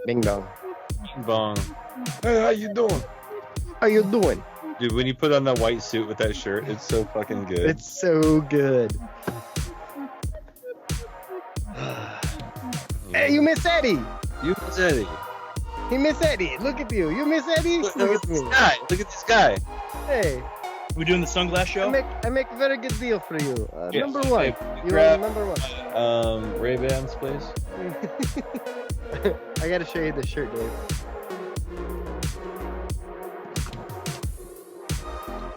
Bing dong. Bing bong. Hey, how you doing? How you doing? Dude, when you put on that white suit with that shirt, it's so fucking good. It's so good. Hey, you miss Eddie. You miss Eddie. He miss Eddie. Look at you. You miss Eddie? Look Look at at this me. guy. Look at this guy. Hey, We doing the sunglass show? I make a very good deal for you. Yeah, Number one. hey, You grab- want number one? Ray-Bans, please. I gotta show you this shirt, Dave.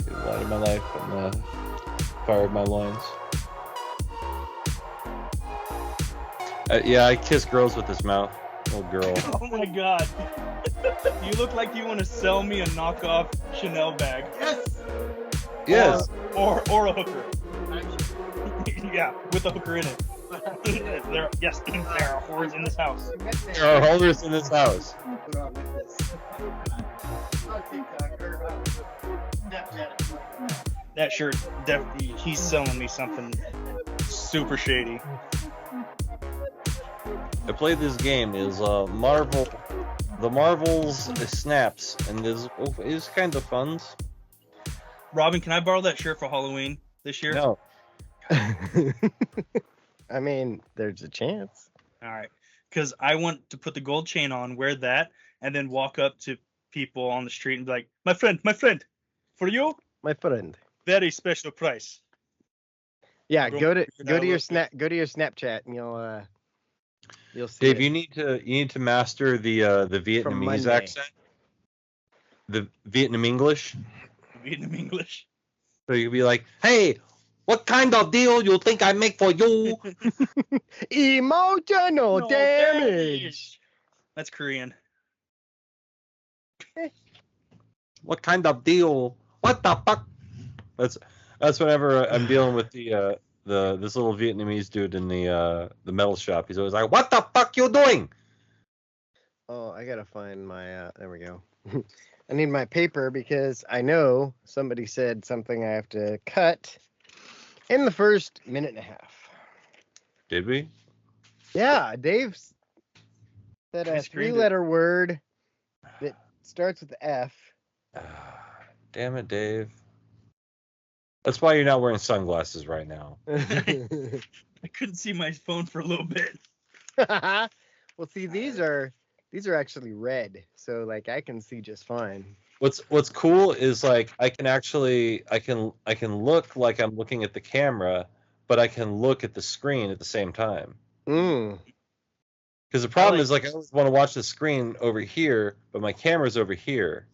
The light of my life and the fire of my loins. Yeah, I kiss girls with this mouth. Little girl. Oh my god. You look like you want to sell me a knockoff Chanel bag. Yes. Yes. Or a hooker. Yeah, with a hooker in it. There are whores in this house. There are holders in this house. That shirt, definitely, he's selling me something super shady. I played this game. Is Marvel, the Marvels Snaps, and is kind of fun. Robin, can I borrow that shirt for Halloween this year? No, I mean, there's a chance. All right. Because I want to put the gold chain on, wear that, and then walk up to people on the street and be like, my friend, for you, My friend. very special price. Yeah, Go- go to figure go out to a your little Snapchat and you'll see. Dave, it. you need to master the Vietnamese Monday. accent, the Vietnam English. Vietnam English. So you'd be like, "Hey, what kind of deal you think I make for you?" Emotional No damage. That's Korean. What kind of deal? What the fuck? That's whenever I'm dealing with this little Vietnamese dude in the metal shop. He's always like, "What the fuck you doing?" Oh, I gotta find my. There we go. I need my paper because I know somebody said something I have to cut in the first minute and a half. Did we? Yeah, Dave said I a screened it. three-letter word that starts with F. Damn it, Dave. That's why you're not wearing sunglasses right now. I couldn't see my phone for a little bit. Well, see, these are actually red, so like I can see just fine. What's cool is like I can look like I'm looking at the camera, but I can look at the screen at the same time. Mm. Because the problem is like I always want to watch the screen over here, but my camera's over here.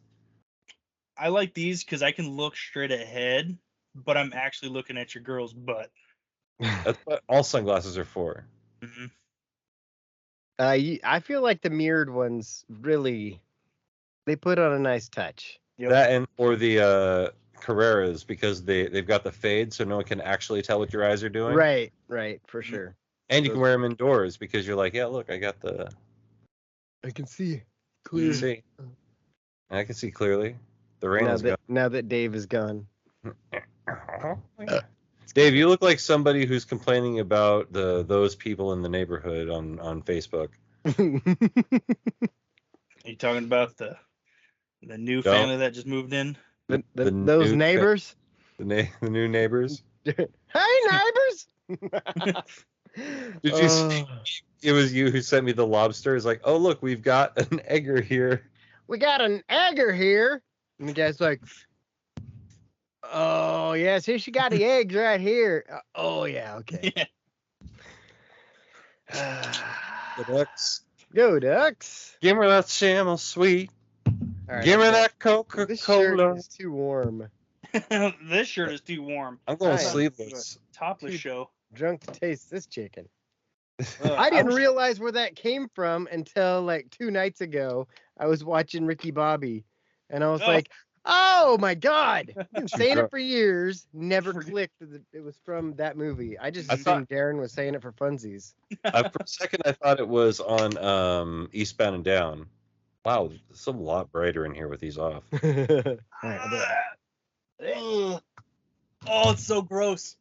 I like these because I can look straight ahead, but I'm actually looking at your girl's butt. That's what all sunglasses are for. Mhm. I feel like the mirrored ones really, they put on a nice touch. Yep. That and or the Carreras because they've got the fade, so no one can actually tell what your eyes are doing. Right, for Mhm. sure. And you can wear them indoors because you're like, yeah, look, I got the. I can see You can see. I can see clearly. The rain is gone. Now that Dave is gone. Dave, you look like somebody who's complaining about those people in the neighborhood on Facebook. Are you talking about the new No. family that just moved in? Those new neighbors. The new neighbors. Hey, neighbors. Did you see? It was you who sent me the lobster. It's like, oh look, we've got an egger here. We got an egger here. And the guy's like, oh, yes, here she got the eggs right here. Oh, yeah, okay. The ducks. Go, Ducks. Give me that Shamel sweet. All right, Give me that This shirt Coca-Cola. is too warm. This shirt is too warm. I'm going Nice. sleeveless. Topless Dude. show. Drunk to taste this chicken. Ugh, I didn't was- realize where that came from until like 2 nights ago. I was watching Ricky Bobby, and I was Oh. like, "Oh my God!" Been saying drunk. it for years, never Forget- clicked that it was from that movie. I just I assumed Darren was saying it for funsies. For a second, I thought it was on Eastbound and Down. Wow, it's a lot brighter in here with these off. All right, I'll do it. Ugh. Oh, it's so gross.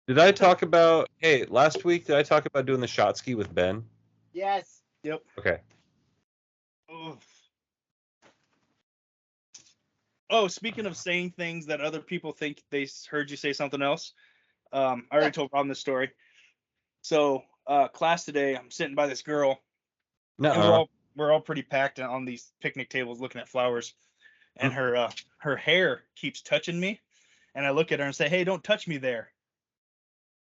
Did I talk about? Hey, last week did I talk about doing the shot ski with Ben? Yes. Yep. Okay. Oh, speaking of saying things that other people think they heard you say something else, I already told Rob this story. So, class today, I'm sitting by this girl, and Nuh-uh. we're all pretty packed on these picnic tables looking at flowers, and her hair keeps touching me, and I look at her and say, "Hey, don't touch me there."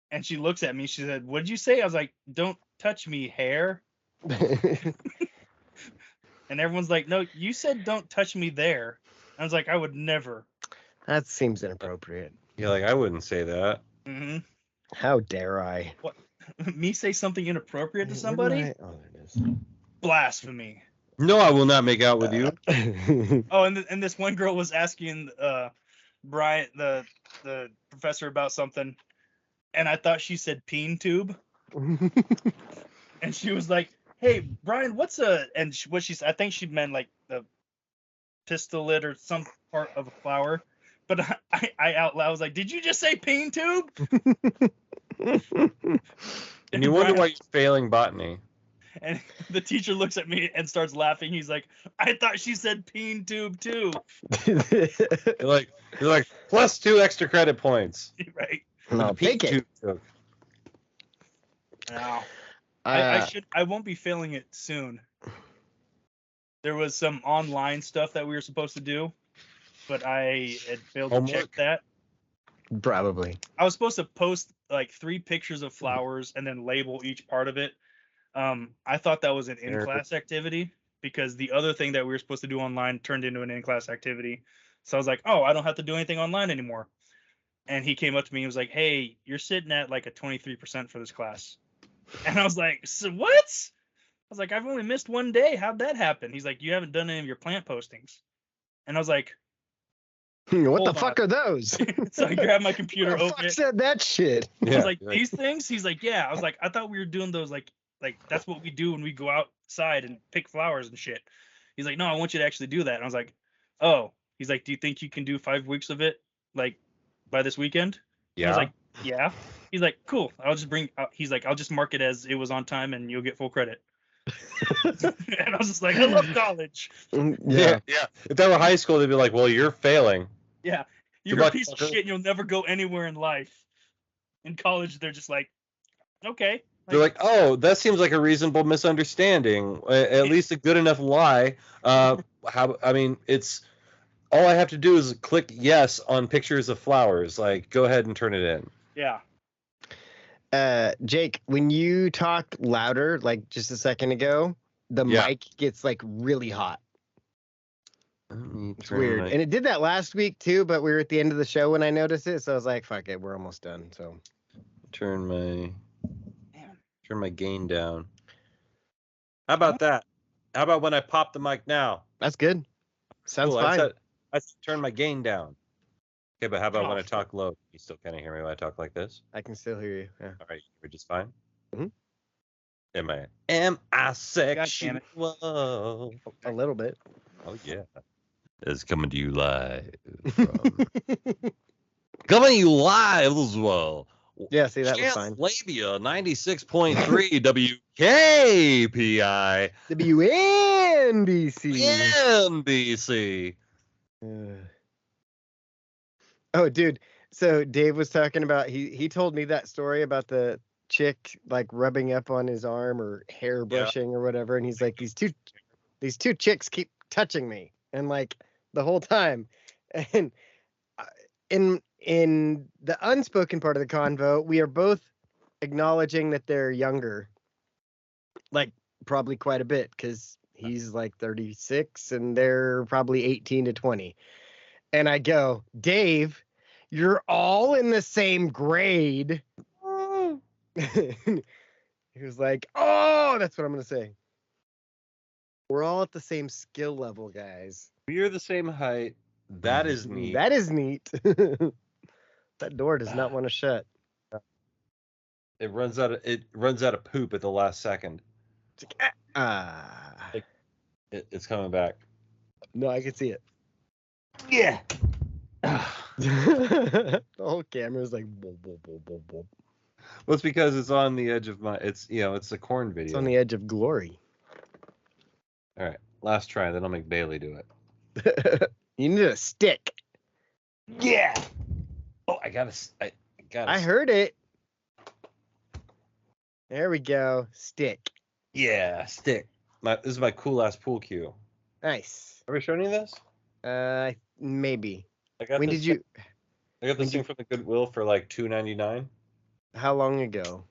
And she looks at me. She said, "What did you say?" I was like, "Don't touch me, hair." And everyone's like, "No, you said don't touch me there." I was like, "I would never." That seems inappropriate. You're like, I wouldn't say that. Hmm How dare I? What? Me say something inappropriate to Where do somebody? Oh, there it Blasphemy. No, I will not make out with you. is. Oh, and this one girl was asking Brian, the professor, about something, and I thought she said peen tube, and she was like, "Hey, Brian, what's a?" And what she said, I think she meant like the pistolate or some part of a flower, but I out loud was like, "Did you just say peen tube?" And you wonder Brian- why you're failing botany. And the teacher looks at me and starts laughing. He's like, "I thought she said peen tube too." You're like plus 2 extra credit points. Right? I'll take it. No. I won't be failing it soon. There was some online stuff that we were supposed to do, but I had failed to check Homework? that. Probably. I was supposed to post like 3 pictures of flowers and then label each part of it. I thought that was an in-class activity because the other thing that we were supposed to do online turned into an in-class activity. So I was like, "Oh, I don't have to do anything online anymore." And he came up to me and was like, "Hey, you're sitting at like a 23% for this class." And I was like, "So what?" I was like, "I've only missed 1 day. How'd that happen?" He's like, "You haven't done any of your plant postings." And I was like, What the Hold fuck are those? so I grabbed my Who computer, the opened fuck it. said that shit? I was like, you're like, "These things?" He's like, "Yeah." I was like, "I thought we were doing those like that's what we do when we go outside and pick flowers and shit." He's like, "No, I want you to actually do that." And I was like, "Oh." He's like, "Do you think you can do 5 weeks of it like by this weekend?" And I was yeah. like, "Yeah." He's like, "Cool. I'll just he's like, "I'll just mark it as it was on time and you'll get full credit." And I was just like, "I love college." Yeah. Yeah. If they were high school, they'd be like, well, you're failing. Yeah. You're Good a luck, piece of fucker. shit and you'll never go anywhere in life. In college, they're just like, "Okay." They're like, oh, that seems like a reasonable misunderstanding. At least a good enough lie. It's all I have to do is click yes on pictures of flowers. Like, go ahead and turn it in. Yeah. Jake, when you talk louder, like just a second ago, the Yeah. mic gets like really hot. It's It's weird. And it did that last week too, but we were at the end of the show when I noticed it. So I was like, fuck it, we're almost done. So Turn my Damn. gain down. How about that? How about when I pop the mic now? that's good. Sounds Cool. fine. I said turn my gain down. Okay, but how about when Oh. I talk low? You still can't hear me when I talk like this? I can still hear you. Yeah. All right, you're just fine. Mhm. Am I sexual? A little bit. Oh yeah. It's coming to you live. Coming to you live as well. Yeah, see, that was Chance fine. Labia 96.3 WKPI WNBC. NBC. Oh, dude. So Dave was talking about he told me that story about the chick like rubbing up on his arm or hair brushing or whatever, and he's like these two chicks keep touching me and like the whole time, and in the unspoken part of the convo, we are both acknowledging that they're younger, like probably quite a bit because he's like 36 and they're probably 18 to 20. And I go, Dave, you're all in the same grade. He was like, oh, that's what I'm going to say. We're all at the same skill level, guys. We are the same height. That is neat. That is neat. That door does not want to shut. It runs out of poop at the last second. It's like, It's coming back. no, I can see it. Yeah. The whole camera's like, boop, boop, boop, boop, boop. Well, it's because it's on the edge of it's a corn video. It's on the edge of glory. All right, last try, then I'll make Bailey do it. You need a stick. Yeah. Oh, I got. I heard it. There we go. Stick. Yeah, stick. This is my cool ass pool cue. Nice. Have we shown you this? Maybe. I got When this. did you? I got this thing from the Goodwill for like $2.99. How long ago?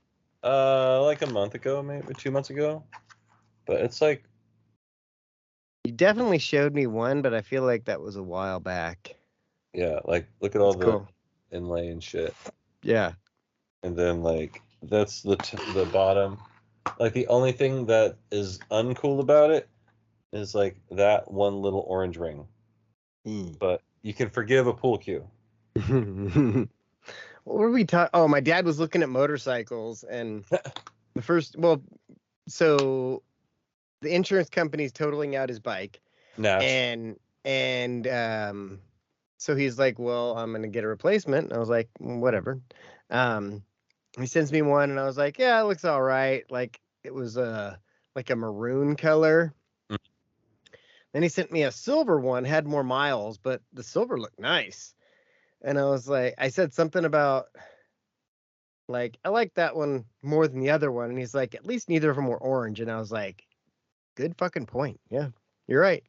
Like a month ago, maybe 2 months ago. But it's like, You definitely showed me one, but I feel like that was a while back. yeah, like look at all That's the cool. inlay and shit. Yeah. And then like that's the bottom. Like the only thing that is uncool about it is like that one little orange ring. But you can forgive a pool cue. What were we talking? Oh, my dad was looking at motorcycles, and so the insurance company's totaling out his bike, Natch. and so he's like, well, I'm gonna get a replacement. And I was like, whatever. He sends me one, and I was like, yeah, it looks all right. Like it was like a maroon color. Mm. Then he sent me a silver one, had more miles, but the silver looked nice. And I was like, I said something about like, I like that one more than the other one. And he's like, at least neither of them were orange. And I was like, good fucking point. Yeah, you're right.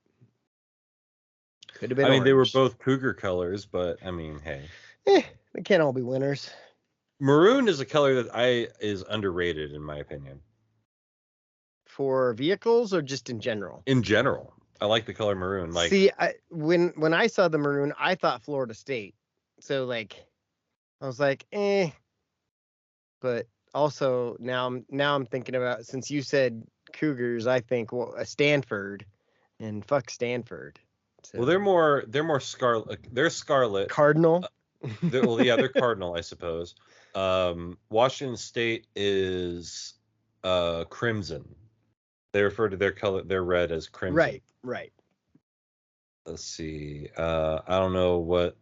Could have been I mean, orange. they were both cougar colors, but I mean, hey. They can't all be winners. Maroon is a color that is underrated in my opinion. For vehicles or just in general? In general. I like the color maroon. Like, see, when I saw the maroon, I thought Florida State. So like, I was like, eh. But also now I'm thinking about, since you said Cougars, I think a Stanford, and fuck Stanford. So, well, they're more scarlet. They're scarlet. Cardinal. They're Cardinal, I suppose. Washington State is crimson. They refer to their color, their red, as crimson. Right. Let's see. I don't know what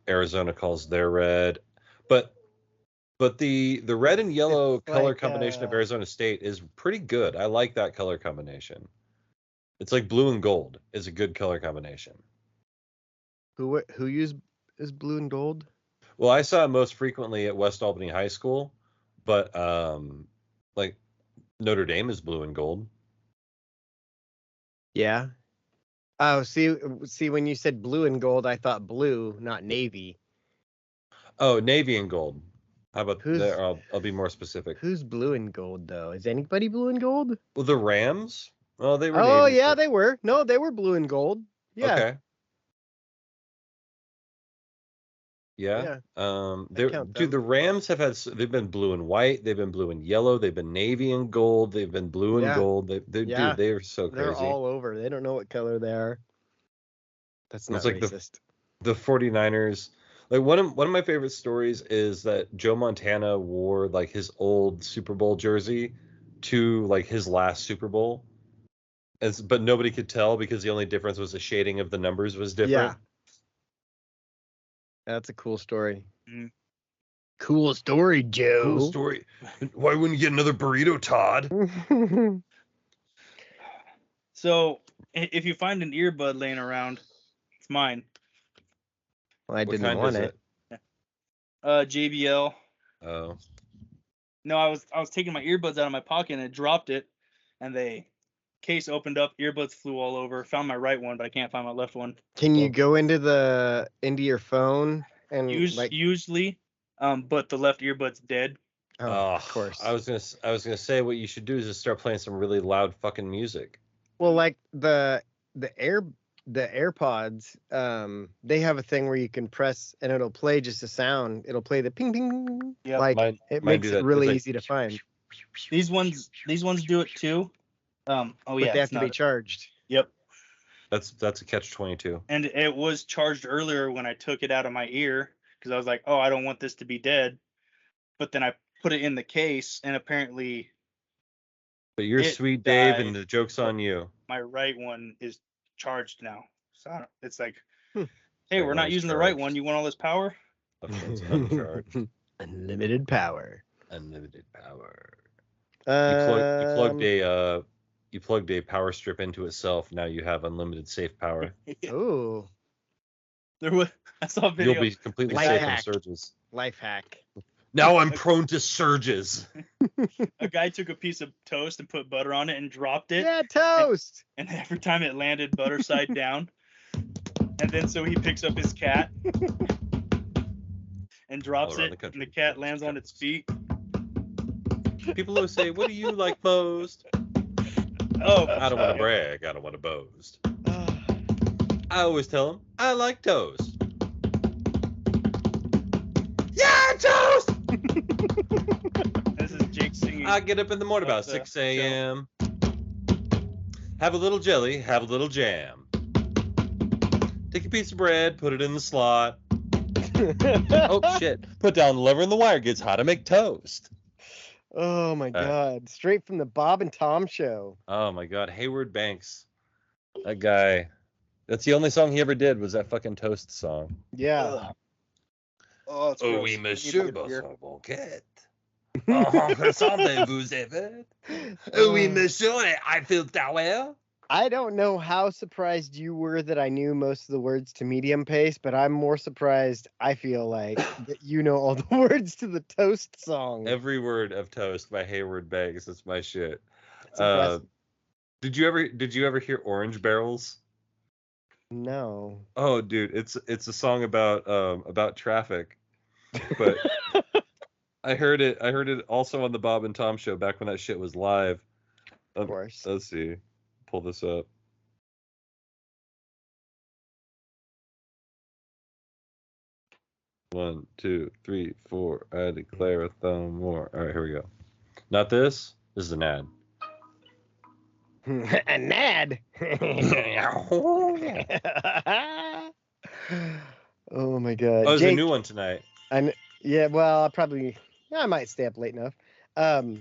Arizona calls their red, but the red and yellow It's color like, combination of Arizona State is pretty good. I like that color combination. It's like blue and gold is a good color combination. Who is blue and gold? Well, I saw it most frequently at West Albany High School, but like Notre Dame is blue and gold. Yeah. Oh, see, when you said blue and gold, I thought blue, not navy. Oh, navy and gold. How about there? I'll be more specific. Who's blue and gold though? Is anybody blue and gold? Well, the Rams. Well, they were. Oh navy yeah, they were. No, they were blue and gold. Yeah. Okay. Yeah. Dude, the Rams they've been blue and white, they've been blue and yellow, they've been navy and gold, they've been blue and gold. Dude, they're so crazy. They're all over. They don't know what color they are. That's not like racist. The 49ers. Like one of my favorite stories is that Joe Montana wore like his old Super Bowl jersey to like his last Super Bowl. But nobody could tell because the only difference was the shading of the numbers was different. Yeah. That's a cool story. Mm. Cool story, Joe. Cool story. Why wouldn't you get another burrito, Todd? So, if you find an earbud laying around, it's mine. Well, I didn't want it. JBL. Oh. No, I was taking my earbuds out of my pocket and I dropped it, and the case opened up. Earbuds flew all over. Found my right one, but I can't find my left one. Can you go into your phone and usually, but the left earbud's dead. Oh, of course. I was gonna say what you should do is just start playing some really loud fucking music. Well, like the AirPods, they have a thing where you can press and it'll play just a sound. It'll play the ping ping. Yep. Like it makes it really easy to find. These ones do it too. But they have to be charged. Yep. That's a catch-22. And it was charged earlier when I took it out of my ear because I was like, oh, I don't want this to be dead. But then I put it in the case and apparently. But you're sweet, Dave, and the joke's on you. My right one is charged now. So it's like, hey, we're not using the right one. You want all this power? It's uncharged. Unlimited power. Unlimited power. You plugged a power strip into itself. Now you have unlimited safe power. Ooh. I saw a video. You'll be completely Life safe from hack. surges. Life hack. Now I'm prone to surges. A guy took a piece of toast and put butter on it and dropped it. Yeah, toast. And every time it landed butter side down. And then so he picks up his cat and drops All around it, the country. and the cat lands on its feet. People always say, "What do you like most?" Oh, I don't want to brag. I don't want to boast. I always tell them I like toast. Yeah, toast. This is Jake singing. I get up in the morning about 6 a.m. Have a little jelly, have a little jam. Take a piece of bread, put it in the slot. Oh shit! Put down the lever and the wire gets hot to make toast. Oh my God! Straight from the Bob and Tom show. Oh my God, Hayward Banks, that guy. That's the only song he ever did was that fucking toast song. Yeah. Oh, it's Oh gross. oui, You monsieur, need to get a beer. votre banquette. Oh, ressemblez-vous avez? Oh oui, monsieur, Eiffel Tower. I don't know how surprised you were that I knew most of the words to Medium Pace, but I'm more surprised, I feel like, that you know all the words to the Toast song. Every word of Toast by Hayward Banks is my shit. It's impressive. Did you ever hear Orange Barrels? No. Oh, dude, it's a song about traffic. But I heard it also on the Bob and Tom show back when that shit was live. Of course. Let's see. Pull this up. One, two, three, four. I declare a thumb more. All right, here we go. Not this. This is an ad. A Nad. Oh my God. Oh, there's Jake, a new one tonight. yeah, well, I might stay up late enough. You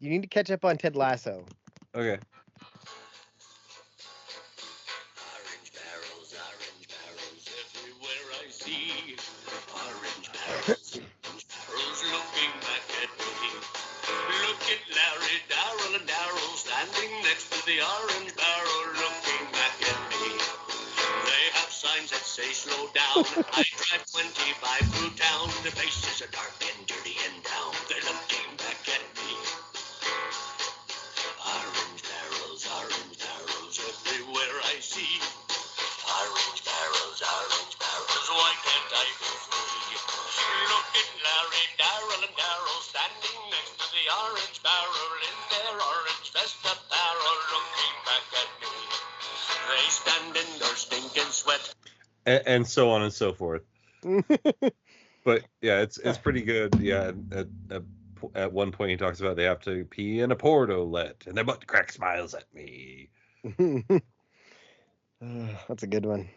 need to catch up on Ted Lasso. Okay. Orange barrels everywhere I see. Orange barrels looking back at me. Look at Larry, Darrell, and Darrell standing next to the orange barrel looking back at me. They have signs that say slow down. I drive 25 through town. The faces are dark and dirty and brown. They're looking back at me. Orange barrels everywhere I see. Orange barrels, why can't I be free? Look at Larry, Darrell, and Darrell standing next to the orange barrel in their orange vest apparel looking back at me. They stand in their stinking sweat. And so on and so forth. But yeah, it's pretty good. Yeah, at one point he talks about they have to pee in a portolet, and their butt crack smiles at me. That's a good one.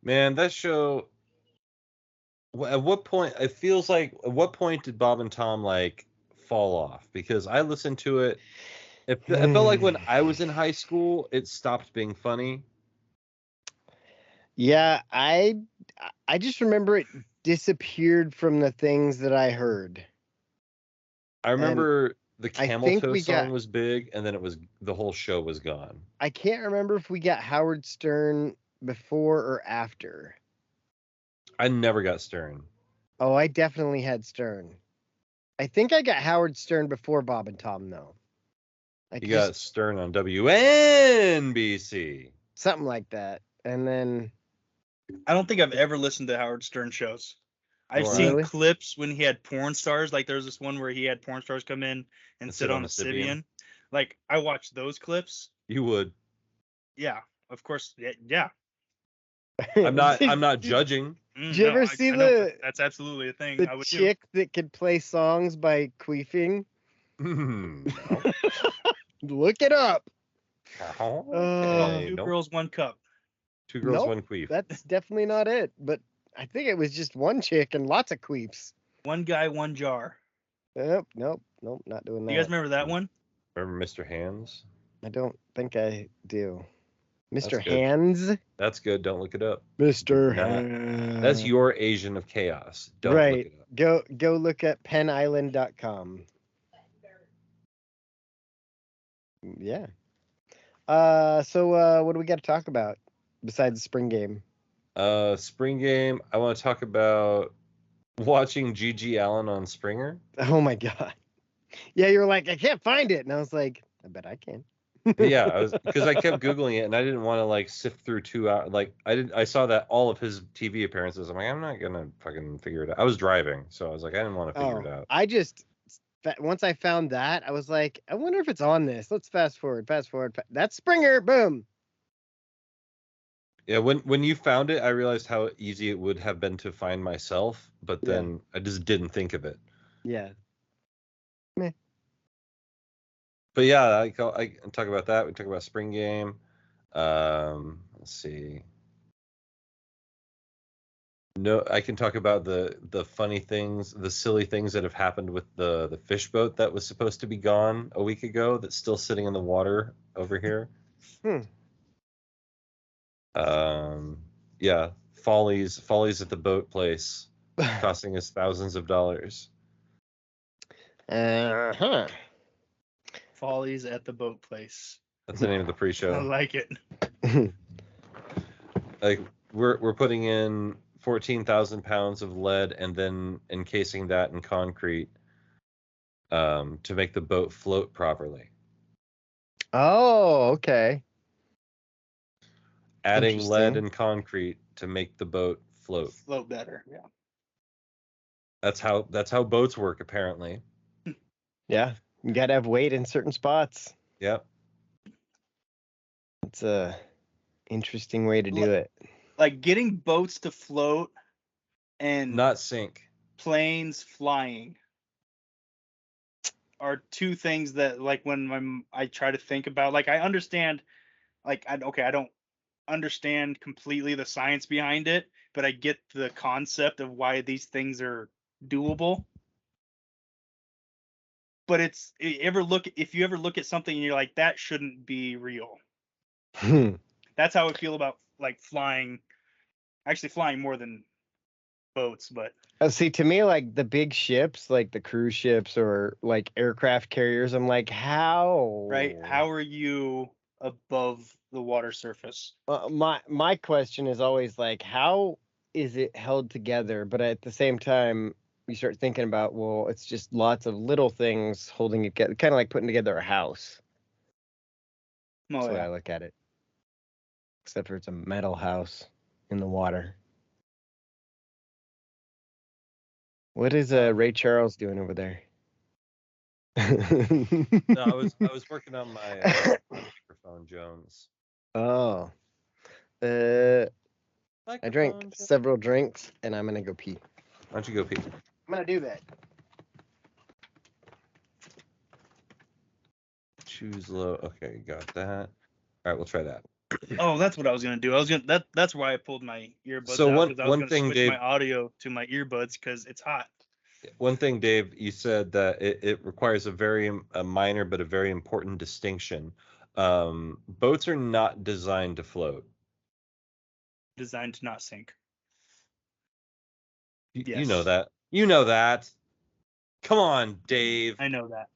Man, that show. At what point? It feels like. At what point did Bob and Tom like fall off? Because I listened to it. It felt like when I was in high school, it stopped being funny. Yeah, I just remember it disappeared from the things that I heard. I remember the I Camel think Toe we song got- was big, and then the whole show was gone. I can't remember if we got Howard Stern before or after. I never got Stern. Oh, I definitely had Stern. I think I got Howard Stern before Bob and Tom, though. You got Stern on WNBC. something like that. And then I don't think I've ever listened to Howard Stern shows. I've Wow. seen Really? clips when he had porn stars. Like there's this one where he had porn stars come in and sit on a Sybian. Like I watched those clips. You would. Yeah, of course. Yeah. I'm not judging. Mm, Did you ever see I know the- that's absolutely a thing. the I would chick that could play songs by queefing. No. Look it up. do. Hey, Two nope. girls, one cup. Two girls, Nope. one queef. That's definitely not it. But I think it was just one chick and lots of queefs. One guy, one jar. Nope, not doing that. You guys remember that one? Remember Mr. Hands? I don't think I do. Mr. That's good. Hands? That's good. Don't look it up. Mr. Nah, Hands. That's your Asian of chaos. Don't look right. it up. Go look at penisland.com. Yeah. So what do we got to talk about besides the spring game? Spring game. I want to talk about watching G.G. Allen on Springer. Oh my god. Yeah, you were like, I can't find it, and I was like, I bet I can. Yeah, because I kept googling it and I didn't want to like sift through 2 hours. Like I saw that all of his TV appearances. I'm like, I'm not gonna fucking figure it out. I was driving, so I was like, I didn't want to figure it out. I just once I found that, I was like, I wonder if it's on this. Let's fast forward. That's Springer. Boom. Yeah, when you found it, I realized how easy it would have been to find myself, but Yeah. then I just didn't think of it. Yeah. But yeah, I can talk about that. We talk about spring game. Let's see. No, I can talk about the funny things, the silly things that have happened with the fish boat that was supposed to be gone a week ago that's still sitting in the water over here. Yeah, follies at the boat place, costing us thousands of dollars. Uh-huh. Follies at the boat place. That's the name of the I pre-show. like it. Like we're putting in 14,000 pounds of lead and then encasing that in concrete to make the boat float properly. Oh, okay. Adding lead Interesting. and concrete to make the boat float. Float better. Yeah. That's how boats work apparently. Yeah. You gotta have weight in certain spots. Yep. It's a interesting way to do it. Like getting boats to float and Not sink. planes flying are two things that, like, when I try to think about, like, I understand, like, I don't understand completely the science behind it, but I get the concept of why these things are doable. But if you ever look at something and you're like, that shouldn't be real. That's how I feel about like flying more than boats, but See, to me, like the big ships, like the cruise ships or like aircraft carriers, I'm like, how? right, how are you above the water surface? My question is always like, how is it held together? But at the same time, you start thinking about, well, it's just lots of little things holding it together, kind of like putting together a house. That's the way I look at it. Except for it's a metal house in the water. What is Ray Charles doing over there? No, I was working on my microphone, Jones. Oh. I drank several drinks and I'm gonna go pee. Why don't you go pee? I'm gonna do that. Choose low. Okay, got that. All right, we'll try that. Oh, that's what I was gonna do. That's why I pulled my earbuds So out, one- because I was one gonna thing, switch Dave- my audio to my earbuds because it's hot. One thing, Dave, you said that it requires a minor but a very important distinction. Boats are not designed to float. Designed to not sink. You Yes. know that. You know that. Come on, Dave. I know that.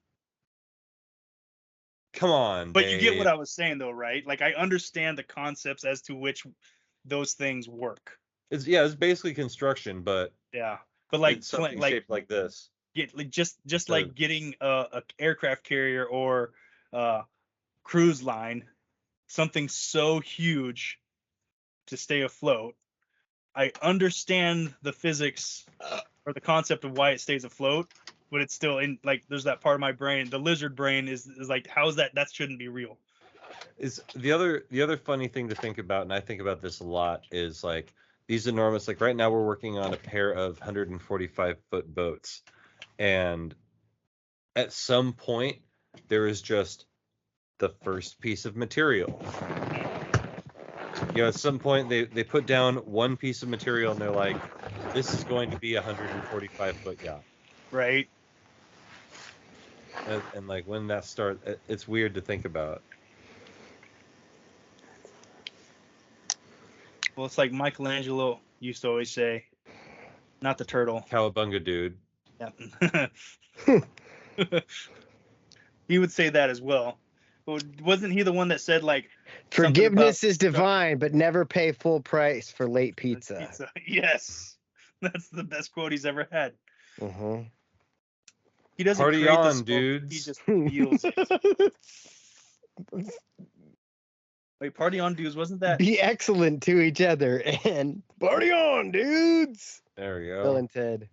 Come on, But Dave. you get what I was saying, though, right? Like, I understand the concepts as to which those things work. It's basically construction, but Yeah, but like it's something shaped like this. just like getting a aircraft carrier or cruise line, something so huge to stay afloat. I understand the physics or the concept of why it stays afloat, but it's still in, like, there's that part of my brain, the lizard brain is like, how's that shouldn't be real. Is the other funny thing to think about, and I think about this a lot, is like these enormous, like right now we're working on a pair of 145-foot boats, and at some point there is just the first piece of material. At some point they put down one piece of material and they're like, this is going to be a 145-foot yacht. Right. And like when that starts, it's weird to think about. Well, it's like Michelangelo used to always say, not the turtle. Cowabunga, dude. Yeah. He would say that as well. Wasn't he the one that said like Forgiveness is divine, but never pay full price for late pizza. Yes, that's the best quote he's ever had. Mm-hmm. He doesn't Party create the on, smoke, dudes. he just feels it. Wait, party on, dudes. Wasn't that? Be excellent to each other and party on, dudes. There we Bill go. and Ted.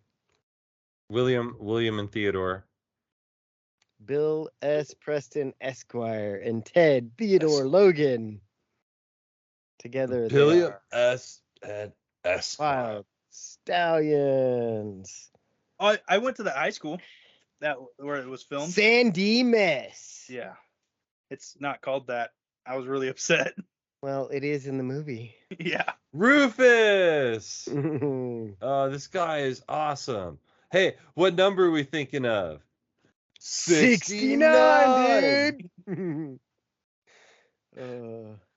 William and Theodore. Bill S. Preston Esquire and Ted Theodore Logan. Together they William are S. and S. Wild Stallions. I went to the high school where it was filmed. Sandy Mess. Yeah, it's not called that. I was really upset. Well, it is in the movie. Yeah. Rufus. That's Oh, this guy is awesome. Hey, what number are we thinking of? 69, dude.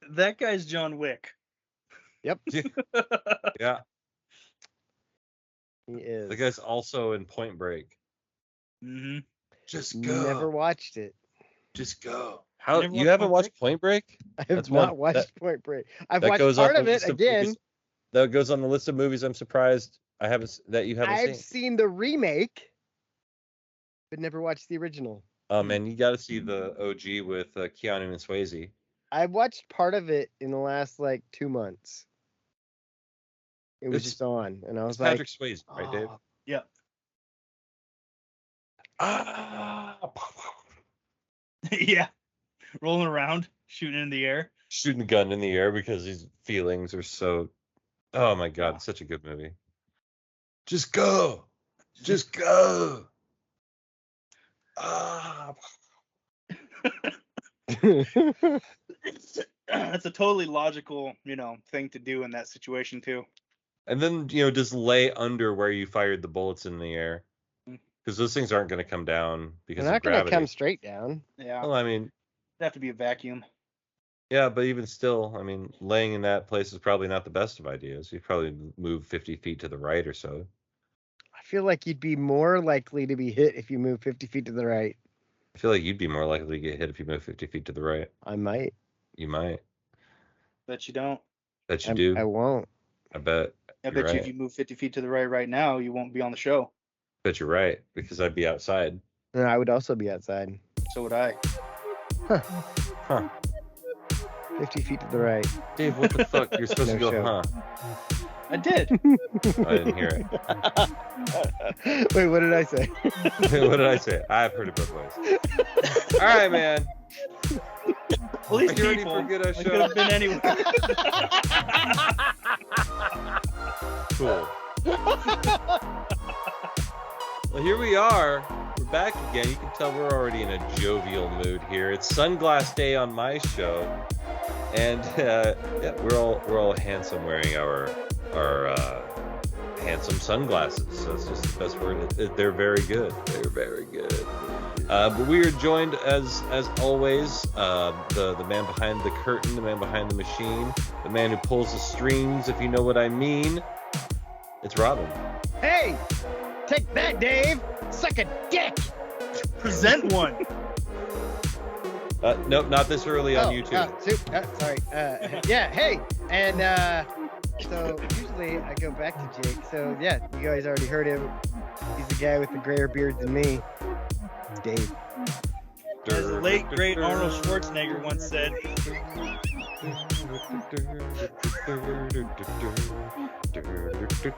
That guy's John Wick. Yep, Yeah, he is. the guy's also in Point Break. Mm-hmm. Just go. Never watched it. Just go. How Never you watched haven't Point watched Point Break? I have That's not one- watched that- Point Break. I've that watched goes on part the of it list of again. movies- That goes on the list of movies I'm surprised that you haven't I've seen. seen the remake, but never watched the original. Oh man, you got to see the OG with Keanu and Swayze. I watched part of it in the last like 2 months. It was It's- just on, and I was It's like, Patrick Swayze, right, Dave? "Oh, Yep. Ah, Yeah. Rolling around, shooting in the air. shooting a gun in the air because his feelings are so. Oh my god, Yeah. it's such a good movie. Just go, just go. Ah. That's a totally logical, thing to do in that situation too. And then just lay under where you fired the bullets in the air, because those things aren't going to come down because They're of not going to gravity. come straight down." Yeah. Well, I mean, It'd have to be a vacuum. yeah, but even still, I mean, laying in that place is probably not the best of ideas. You probably move 50 feet to the right or so. I feel like you'd be more likely to be hit if you move 50 feet to the right. I feel like you'd be more likely to get hit if you move 50 feet to the right. I might. You might. Bet you don't. Bet you do. I won't. I bet. I You're bet you right. if you move 50 feet to the right now, you won't be on the show. Bet you're right, because I'd be outside. No, I would also be outside. So would I. Huh. 50 feet to the right. Dave, what the fuck? You're supposed No to go, show. huh? I did. I didn't hear it. Wait, what did I say? What did I say? I've heard it both ways. All right, man. Well, these Are you ready people, for a good I could show? have been anywhere. Cool. Well, here we are. We're back again. You can tell we're already in a jovial mood here. It's Sunglass Day on my show, and yeah, we're all handsome, wearing our handsome sunglasses. So that's just the best word. They're very good. They're very good. But we are joined as always, the man behind the curtain, the man behind the machine, the man who pulls the strings, if you know what I mean. It's Robin. Hey! Take that, Dave! Suck a dick! Present one. Nope, not this early on YouTube. Sorry. Yeah, hey! And so usually I go back to Jake. So yeah, you guys already heard him. He's the guy with the grayer beard than me. It's Dave. As the late great Arnold Schwarzenegger once said,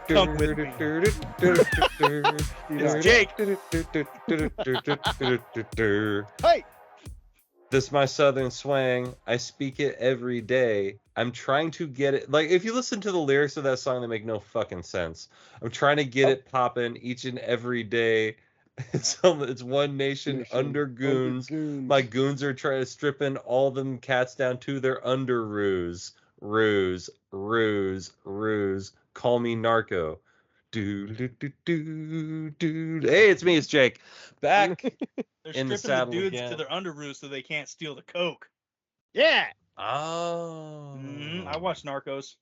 come with me. It's Jake. Hey! This my southern swang. I speak it every day. I'm trying to get it. Like, if you listen to the lyrics of that song, they make no fucking sense. I'm trying to get it popping each and every day. It's one nation under goons. My goons are trying to stripping all them cats down to their underoos. Ruse. Call me narco. Do. Hey, it's me. It's Jake. Back. They're In the stripping the saddle dudes again. to their underoos so they can't steal the coke. Yeah! Oh. I watched Narcos.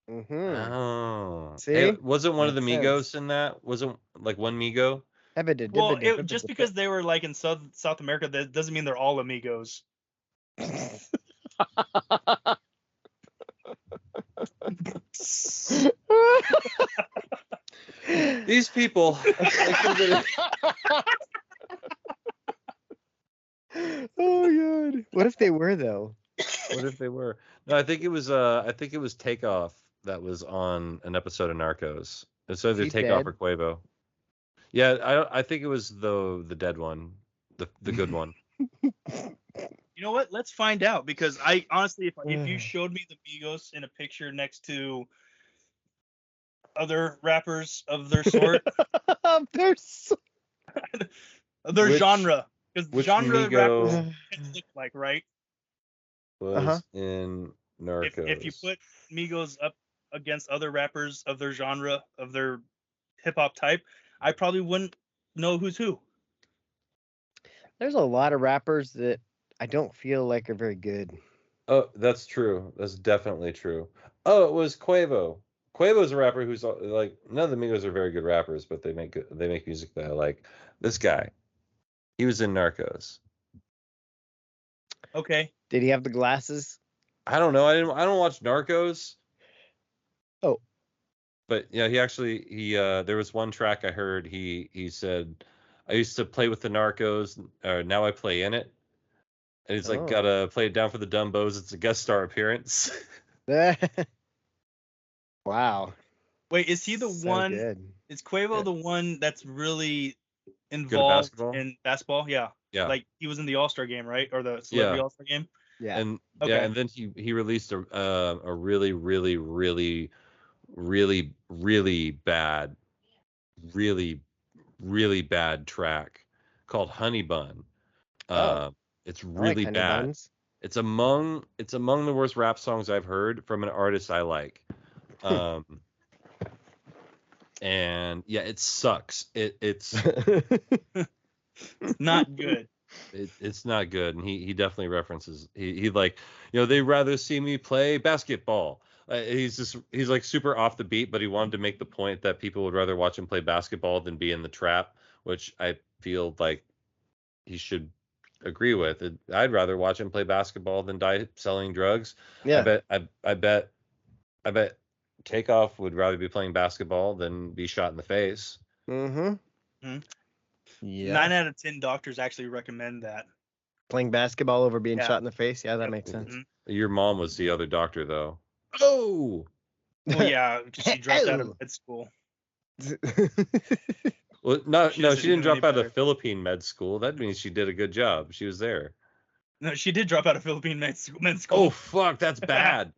Mm-hmm. Oh. See? Hey, wasn't one of the Makes Migos sense. in that? Wasn't like one Migo? Well, just because they were like in South America, that doesn't mean they're all amigos. These people. They could've been- Oh god. What if they were though? What if they were? No, I think it was Takeoff that was on an episode of Narcos. It's either he Takeoff dead? or Quavo. Yeah, I think it was the dead one, the good one. You know what? Let's find out, because I honestly, if you showed me the Migos in a picture next to other rappers of their sort, They're so... of their Which- genre, because which genre Migo- rappers tend to look like, right? Was Uh-huh. in Narcos. If you put Migos up against other rappers of their genre, of their hip hop type, I probably wouldn't know who's who. There's a lot of rappers that I don't feel like are very good. Oh, that's true. That's definitely true. Oh, it was Quavo. Quavo's a rapper who's like, none of the Migos are very good rappers, but they make music that I like. This guy, he was in Narcos. Okay. Did he have the glasses? I don't know. I don't watch Narcos. Oh. But yeah, he there was one track I heard. He said, I used to play with the Narcos, now I play in it. And he's like, Oh. gotta play it down for the Dumbos. It's a guest star appearance. Wow. Wait, is he the So one? good. Is Quavo Yeah. the one that's really Good at involved basketball? in basketball? Yeah. Yeah. Like he was in the All-Star game, right? Or the Celebrity Yeah. All-Star game? Yeah. And Okay. yeah, and then he released a really bad, really bad track called Honey Bun. Oh. It's I like really Honey bad. Buns. It's among the worst rap songs I've heard from an artist I like. And yeah, it sucks. It's Not good. it's not good, and he definitely references he like, they'd rather see me play basketball. He's like super off the beat, but he wanted to make the point that people would rather watch him play basketball than be in the trap, which I feel like he should agree with. I'd rather watch him play basketball than die selling drugs. Yeah. I bet Takeoff would rather be playing basketball than be shot in the face. Mm-hmm. Mhm. Yeah. 9 out of 10 doctors actually recommend that. Playing basketball over being Yeah. shot in the face. Yeah, that Yep. makes sense. Mhm. Your mom was the other doctor, though. Oh. Well, yeah, 'cause she dropped out of med school. Well, no, She she doesn't didn't do any drop out better. of Philippine med school. That means she did a good job. She was there. No, she did drop out of Philippine med Oh school. fuck, that's bad.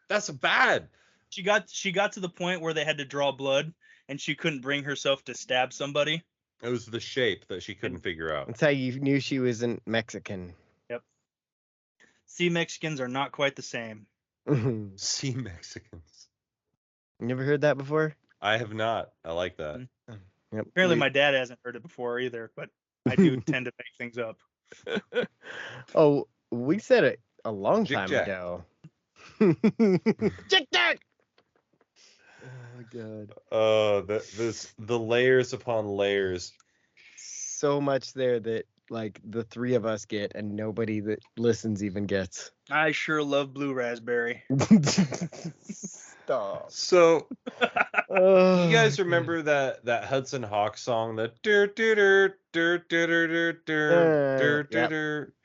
That's bad. She got to the point where they had to draw blood, and she couldn't bring herself to stab somebody. It was the shape that she couldn't figure out. That's how you knew she wasn't Mexican. See, Mexicans are not quite the same. You See Mexicans. never heard that before? I have not. I like that. Yep. Apparently, my dad hasn't heard it before either, but I do tend to make things up. Oh, we said it a long Jick time Jack. ago. Jick Jack! Oh god. The layers upon layers. So much there that like the three of us get and nobody that listens even gets. I sure love Blue Raspberry. Stop. So Oh, you guys God. remember that Hudson Hawk song, that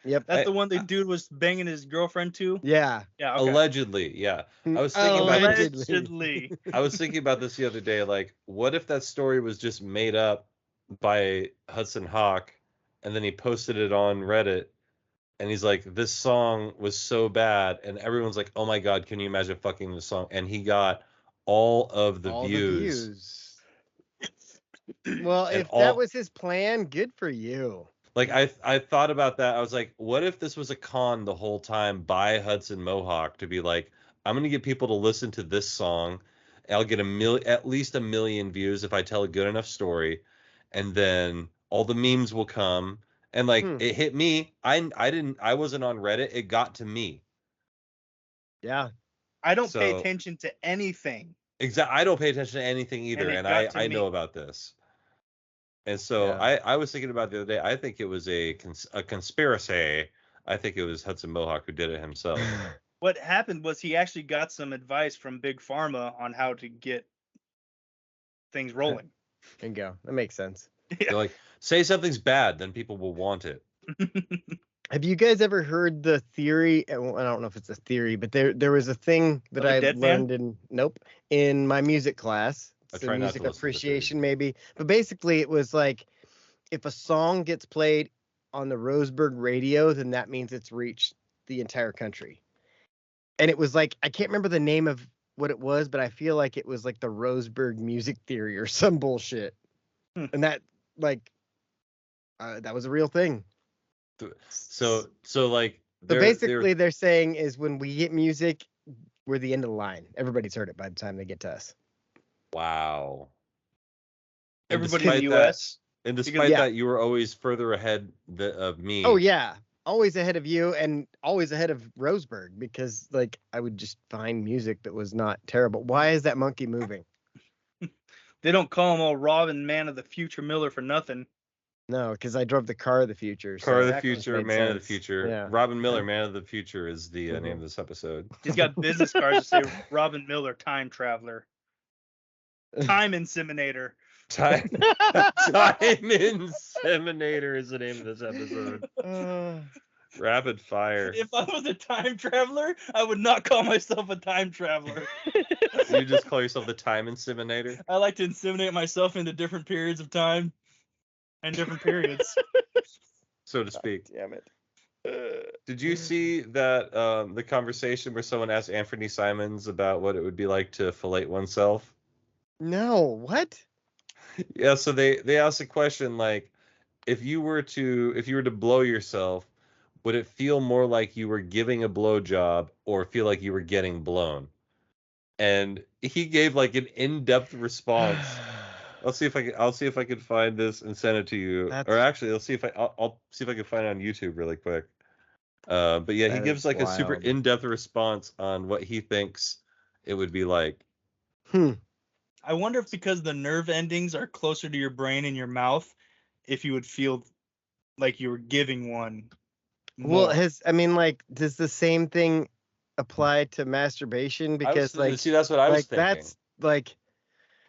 Yep. That's I- the one the dude was banging his girlfriend to. Yeah. Yeah. Okay. Allegedly, yeah. I was thinking about this. Allegedly. I was thinking about this the other day. Like, what if that story was just made up by Hudson Hawk, and then he posted it on Reddit, and he's like, "This song was so bad," and everyone's like, "Oh my god, can you imagine fucking this song?" And he got all of the All views. Well, And if that all- was his plan, good for you. Like I thought about that. I was like, what if this was a con the whole time by Hudson Mohawk to be like, I'm gonna get people to listen to this song. I'll get at least 1 million views if I tell a good enough story, and then all the memes will come. And like it hit me. I wasn't on Reddit. It got to me. Yeah. I don't pay So- attention to anything. Exactly. I don't pay attention to anything either, it and got to I me. know about this. And so Yeah. I was thinking about the other day. I think it was a conspiracy. I think it was Hudson Mohawk who did it himself. What happened was he actually got some advice from Big Pharma on how to get things rolling. There you go. That makes sense. They're like, say something's bad, then people will want it. Have you guys ever heard the theory? Well, I don't know if it's a theory, but there was a thing that Of a I dead man? learned in my music class. I It's try a not music to listen to appreciation theories. maybe. But basically it was like if a song gets played on the Roseburg radio, then that means it's reached the entire country. And it was like I can't remember the name of what it was, but I feel like it was like the Roseburg music theory or some bullshit. And that like that was a real thing. So like So basically, they're saying is when we get music, we're the end of the line. Everybody's heard it by the time they get to us. wow. And Everybody in the despite that- U.S. And despite Yeah. that, you were always further ahead of me. Oh yeah, always ahead of you, and always ahead of Roseburg because like I would just find music that was not terrible. Why is that monkey moving? They don't call him old Robin Man of the Future Miller for nothing. No, because I drove the car of the future. Car of the that just Future, made Man of the sense. Future. Yeah. Robin Miller, Man of the Future is the Mhm. name of this episode. He's got business cards that say Robin Miller, time traveler, time inseminator. Time Inseminator is the name of this episode. Rapid fire. If I was a time traveler, I would not call myself a time traveler. You just call yourself the Time Inseminator? I like to inseminate myself into different periods of time and different periods. So to speak. Damn it. Did you see that the conversation where someone asked Anthony Simons about what it would be like to fillet oneself? No, what? Yeah, so they asked a question like, if you were to blow yourself, would it feel more like you were giving a blowjob or feel like you were getting blown? And he gave like an in-depth response. I'll see if I can find this and send it to you. That's- Or actually, I'll see if I can find it on YouTube really quick. But yeah, he That gives is like a super wild. in-depth response on what he thinks it would be like. I wonder if because the nerve endings are closer to your brain and your mouth, if you would feel like you were giving one. Well, more. does the same thing apply to masturbation? Because See, that's what I was thinking. that's like,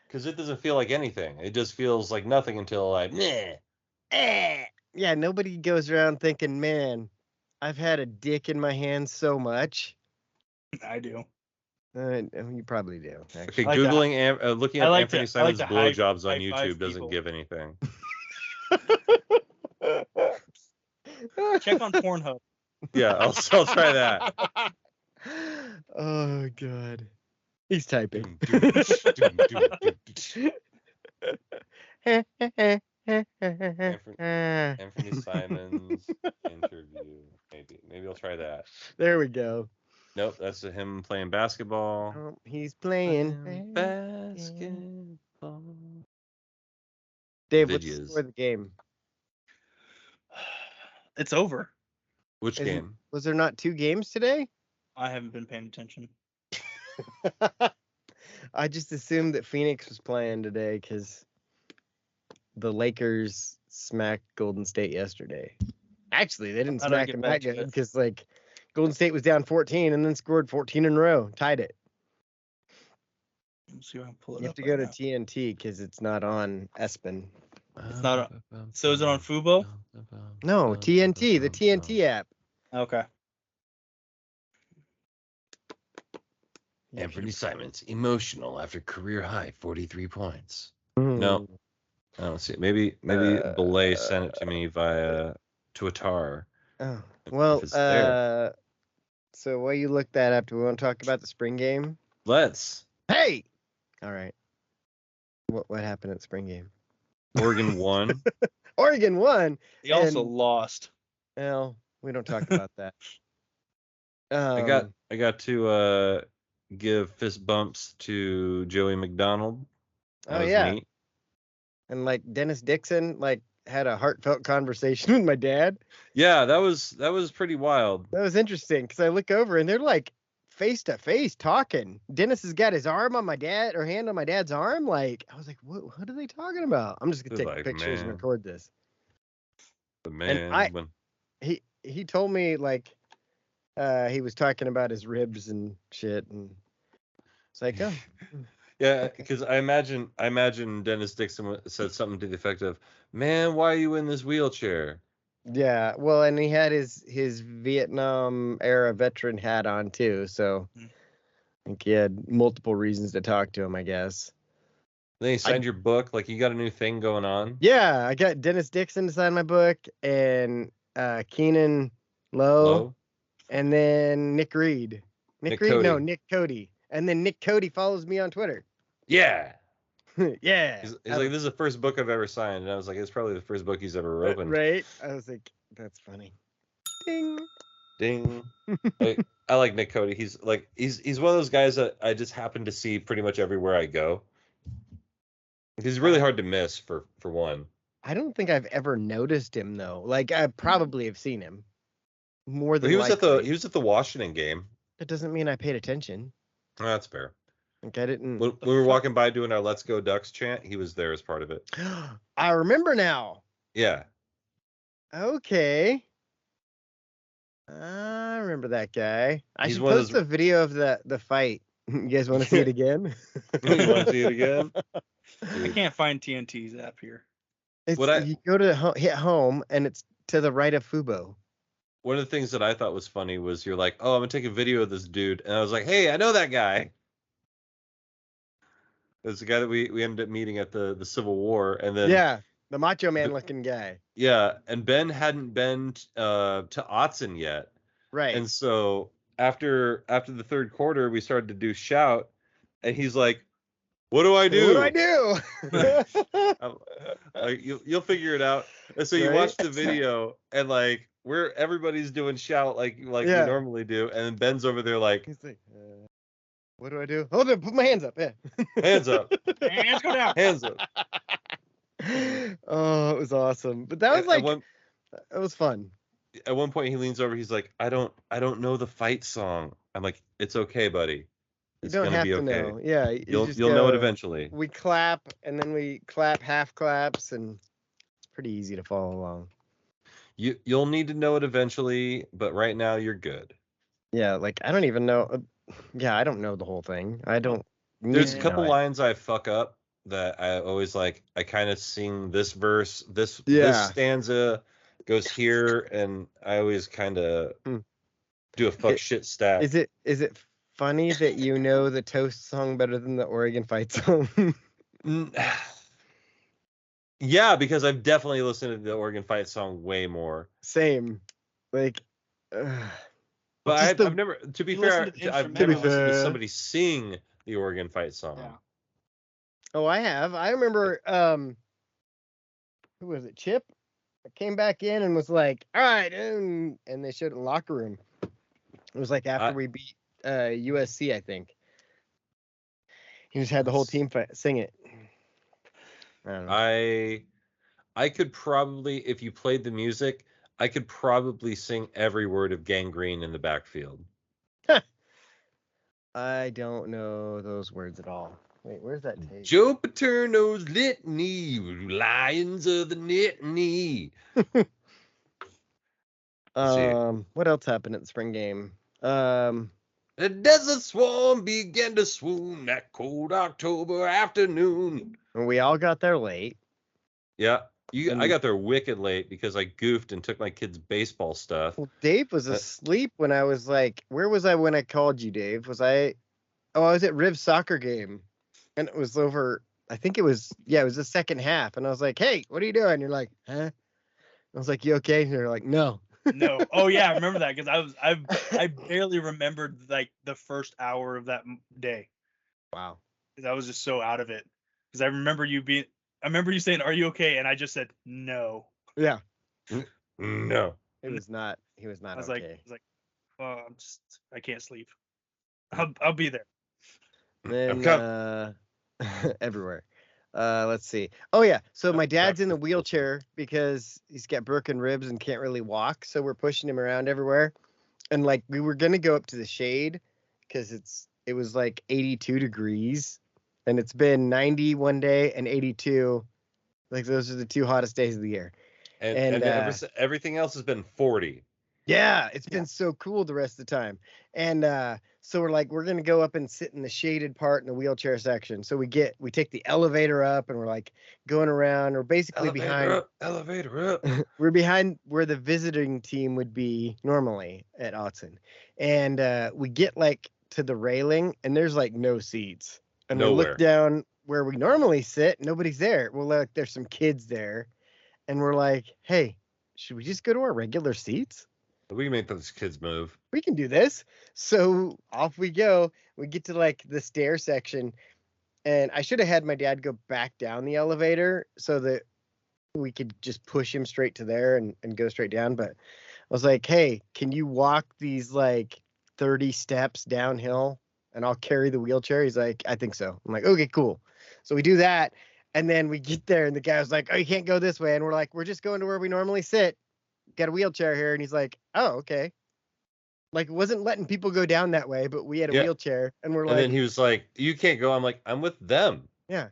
Because it doesn't feel like anything. It just feels like nothing until like, yeah, nobody goes around thinking, man, I've had a dick in my hand so much. I do. You probably do. okay, Actually. I like to- Googling looking I up like Anthony to- I like Simons to high- blowjobs on high-five YouTube doesn't people. give anything. Check on Pornhub. Yeah, I'll try that. Oh god, he's typing. Anthony Simons interview. Maybe I'll try that. There we go. Nope, that's him playing basketball. Oh, he's playing basketball. Dave, what's the Videos. score of the game? It's over. Which Isn't- game? Was there not 2 games today? I haven't been paying attention. I just assumed that Phoenix was playing today because the Lakers smacked Golden State yesterday. Actually, they didn't How did I smack get them back that to good it? because like Golden State was down 14 and then scored 14 in a row, tied it. Let's see if I can pull it You have up to right go to now. TNT because it's not on ESPN. It's not So is it on Fubo? No, TNT, the TNT app. Okay. Anthony Simons, emotional after career high 43 points. Mhm. No. I don't see it. Maybe Belay sent it to me via Twitter. Oh, well, If it's there. so while you look that up, do we want to talk about the spring game? Let's. Hey! All right. What happened at the spring game? Oregon won. Oregon won. They also And- lost. Well, we don't talk about that. I got to give fist bumps to Joey McDonald. That Oh was yeah, neat. and like Dennis Dixon like had a heartfelt conversation with my dad. Yeah, that was pretty wild. That was interesting because I look over and they're like face to face talking. Dennis has got his arm on my dad or hand on my dad's arm. Like, I was like, what are they talking about? I'm just gonna They're take like, pictures and man. record this. The man. when He told me like he was talking about his ribs and shit, and it's like, oh, Yeah, okay. because I imagine Dennis Dixon said something to the effect of, "Man, why are you in this wheelchair?" Yeah, well, and he had his Vietnam era veteran hat on too, so Hmm. I think he had multiple reasons to talk to him, I guess. Then he signed your book, like you got a new thing going on. Yeah, I got Dennis Dixon to sign my book, and Keenan Lowe, and then Nick Reed. Nick Reed? No, Cody. Nick Cody. And then Nick Cody follows me on Twitter. Yeah. Yeah. He's like, this is the first book I've ever signed, and I was like, it's probably the first book he's ever opened. Right? I was like, that's funny. Ding. Ding. I like Nick Cody. He's one of those guys that I just happen to see pretty much everywhere I go. He's really hard to miss for one. I don't think I've ever noticed him though. Like I probably have seen him more But than he was likely. at the Washington game. That doesn't mean I paid attention. Oh, that's fair. Like I didn't. When we were walking by doing our "Let's Go Ducks" chant, he was there as part of it. I remember now. Yeah. Okay. I remember that guy. I He's should one of post those- a video of the fight. You guys want to see it again? You want to see it again? I can't find TNT's app here. You go to hit home, and it's to the right of Fubo. One of the things that I thought was funny was you're like, oh, I'm gonna take a video of this dude, and I was like, hey, I know that guy. It's the guy that we ended up meeting at the Civil War, and then Yeah, the Macho Man looking guy. yeah, and Ben hadn't been to Autzen yet, Right. and so after the third quarter, we started to do shout, and he's like, what do I do? What do I do? You'll figure it out. And so you Right? watch the video, and like everybody's doing shout like we Yeah. normally do, and then Ben's over there like, He's like, what do I do? Hold on, put my hands up. Yeah. hands up, Hands go down. hands up. Oh, it was awesome. But that was like, it was fun. At one point he leans over, he's like, I don't know the fight song. I'm like, it's okay, buddy. It's You don't gonna have be to okay. know. Yeah, You'll just know it go, eventually. We clap, and then we clap half claps, and it's pretty easy to follow along. You'll need to know it eventually, but right now you're good. Yeah, like I don't even know. Yeah, I don't know the whole thing. I don't. There's a couple no, lines I fuck up that I always like. I kind of sing this verse, this stanza goes here, and I always kind of do a fuck shit stat. Is it funny that you know the Toast song better than the Oregon Fight song? Yeah, because I've definitely listened to the Oregon Fight song way more. Same, like. But Just I've never, to be You fair, listen to the I've never instrumental. listened to somebody sing the Oregon Fight song. Yeah. Oh, I have. I remember. Who was it? Chip. I came back in and was like, "All right," and they showed it in the locker room. It was like after we beat USC, I think. He just had the whole team sing it. I don't know. I could probably, if you played the music, I could probably sing every word of Gangrene in the backfield. I don't know those words at all. Wait, where's that tape? Joe Paterno's litany, Lions of the Nittany. What else happened at the spring game? The desert swarm began to swoon that cold October afternoon. We all got there late. Yeah, I got there wicked late because I goofed and took my kid's baseball stuff. Well, Dave was asleep when I was like, where was I when I called you, Dave? I was at Riv's soccer game, and it was over. I think it was the second half, and I was like, hey, what are you doing? You're like, huh? I was like, you okay? And you're like, no. No. Oh yeah, I remember that because I barely remembered like the first hour of that day. Wow. Because I was just so out of it. Because I remember you saying, "Are you okay?" And I just said no. Yeah. No. He was not I was okay. like, oh, I can't sleep. I'll be there. Then everywhere. Let's see. Oh yeah. So my dad's in the wheelchair because he's got broken ribs and can't really walk. So we're pushing him around everywhere. And like we were gonna go up to the shade, because it was like 82 degrees, and it's been 90 one day and 82. Like those are the 2 hottest days of the year. And everything else has been 40. Yeah, it's been so cool the rest of the time. And so we're like, we're gonna go up and sit in the shaded part in the wheelchair section. So we take the elevator up, and we're like going around. We're basically Elevator up. we're behind where the visiting team would be normally at Autzen. And we get like to the railing, and there's like no seats. And we Nowhere. look down where we normally sit, nobody's there. Well, like there's some kids there, and we're like, hey, should we just go to our regular seats? We can make those kids move. We can do this. So off we go. We get to like the stair section, and I should have had my dad go back down the elevator so that we could just push him straight to there and go straight down. But I was like, hey, can you walk these like 30 steps downhill and I'll carry the wheelchair? He's like, I think so. I'm like, okay, cool. So we do that. And then we get there, and the guy was like, oh, you can't go this way. And we're like, we're just going to where we normally sit. Got a wheelchair here. And he's like, oh, okay. Like, wasn't letting people go down that way, but we had a wheelchair, and we're like. And then he was like, you can't go. I'm like, I'm with them. Yeah.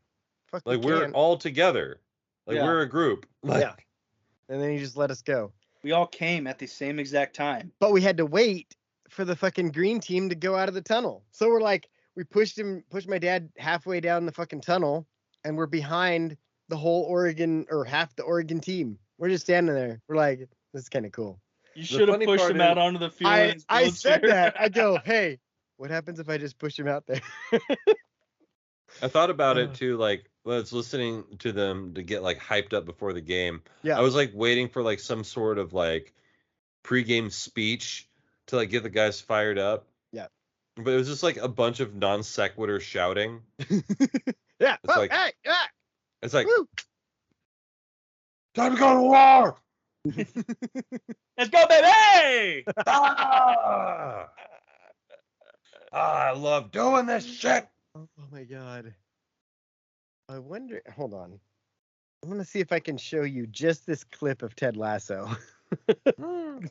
Fuck, like, we're all together. Like, we're a group. Like, yeah. And then he just let us go. We all came at the same exact time. But we had to wait for the fucking green team to go out of the tunnel. So we're like, we pushed my dad halfway down the fucking tunnel, and we're behind the whole Oregon, or half the Oregon team. We're just standing there. We're like, this is kind of cool. You should have pushed him out onto the field. I said that. I go, hey, what happens if I just push him out there? I thought about it too. Like, I was listening to them to get like hyped up before the game. Yeah. I was like waiting for like some sort of like pregame speech to like get the guys fired up. Yeah. But it was just like a bunch of non sequitur shouting. Yeah. It's like, hey, yeah. It's like, woo. Time to go to war. Let's go, baby! I love doing this shit. Oh my god. I wonder. Hold on. I'm gonna see if I can show you just this clip of Ted Lasso.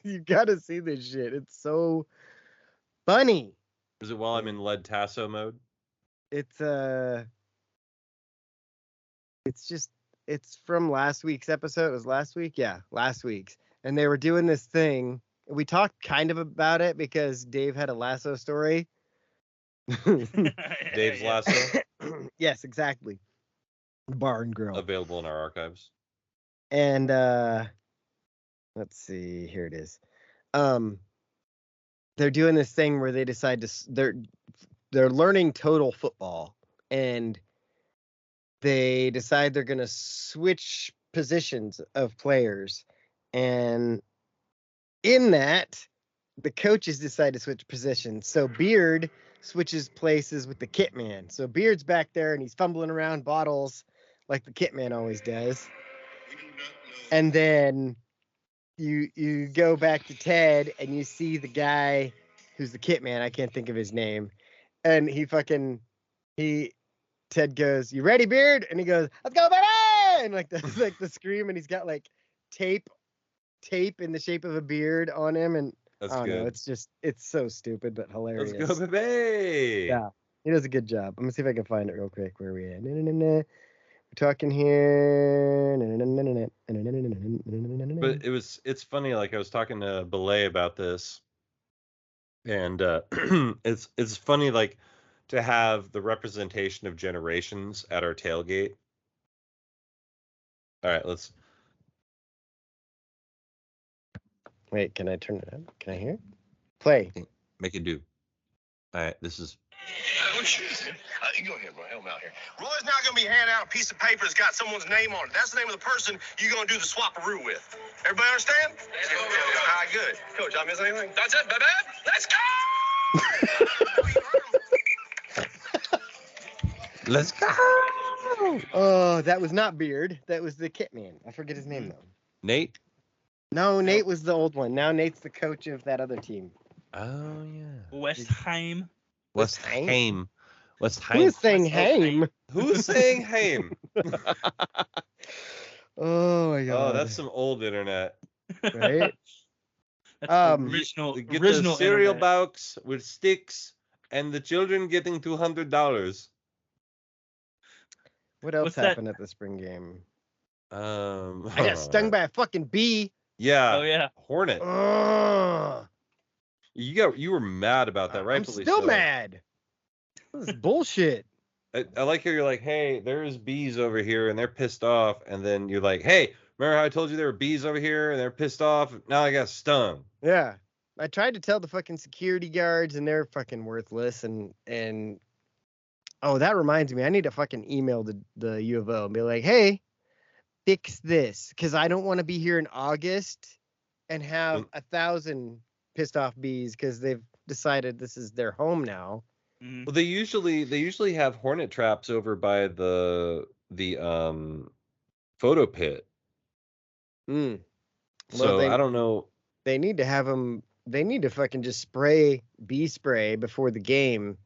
You gotta see this shit. It's so funny. Is it while I'm in Led Tasso mode? It's from last week's episode. It was last week? Yeah, last week's. And they were doing this thing. We talked kind of about it because Dave had a Lasso story. Dave's Lasso? Yes, exactly. Bar and Grill. Available in our archives. And let's see, here it is. They're doing this thing where they decide they're learning total football, and they decide they're going to switch positions of players. And in that, the coaches decide to switch positions. So Beard switches places with the kit man. So Beard's back there, and he's fumbling around bottles like the kit man always does. And then you go back to Ted, and you see the guy who's the kit man. I can't think of his name. And Ted goes, "You ready, Beard?" And he goes, "Let's go, baby!" And like the scream, and he's got like tape in the shape of a beard on him, and that's I don't good. know, it's so stupid but hilarious. Let's go, baby. Yeah, he does a good job. I'm gonna see if I can find it real quick. Where are we at? We're talking here. But it's funny. Like, I was talking to Belay about this, and it's funny, like, to have the representation of generations at our tailgate. All right, let's. Wait, can I turn it up? Can I hear it? Play. Make it do. All right, this is. Go ahead, Roy. Help me out here. Roy's now going to be handing out a piece of paper that's got someone's name on it. That's the name of the person you're going to do the swap-a-roo with. Everybody understand? All right, good. Coach, did I miss anything? That's it, baby. Let's go! Let's go. Oh, that was not Beard. That was the kit man. I forget his name though. Nate? No, Nate was the old one. Now Nate's the coach of that other team. Oh yeah. Westheim. Westheim. Who's saying Haim? Who's saying Haim? Oh my god. Oh, that's some old internet. Right? That's original. Get original the cereal internet. box with sticks and the children getting $200. What else What's that? happened at the spring game? I I got stung by a fucking bee. Yeah. Oh yeah. Hornet. Ugh. You were mad about that, I'm rightfully still so. mad. This is bullshit. I like how you're like, hey, there's bees over here and they're pissed off, and then you're like, hey, remember how I told you there were bees over here and they're pissed off? Now I got stung. Yeah. I tried to tell the fucking security guards and they're fucking worthless and oh, that reminds me, I need to fucking email the U of O and be like, hey, fix this. Cause I don't want to be here in August and have 1,000 pissed off bees because they've decided this is their home now. Mhm. Well, they usually have hornet traps over by the photo pit. Mm. So Well, I don't know. they need to have them. They need to fucking just spray bee spray before the game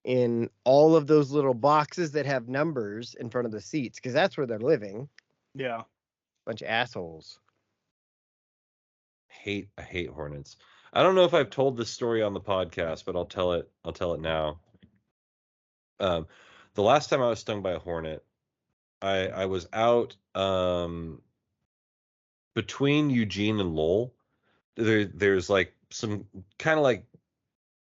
in all of those little boxes that have numbers in front of the seats because that's where they're living. Yeah. Bunch of assholes. I hate hornets. I don't know if I've told this story on the podcast, but I'll tell it now. The last time I was stung by a hornet, I was out between Eugene and Lowell. There's like some kind of like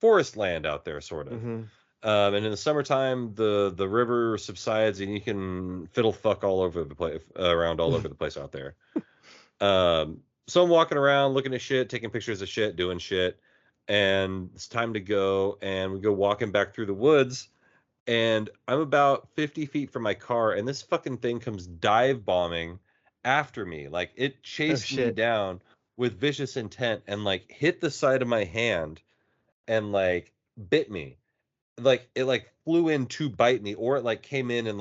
forest land out there, sort of. Mm-hmm. And in the summertime, the river subsides and you can fiddle fuck all over the place, around all over the place out there. So I'm walking around, looking at shit, taking pictures of shit, doing shit, and it's time to go. And we go walking back through the woods, and I'm about 50 feet from my car, and this fucking thing comes dive bombing after me. Like, it chased me shit. down with vicious intent and like hit the side of my hand and like bit me. Like, it like flew in to bite me, or it like came in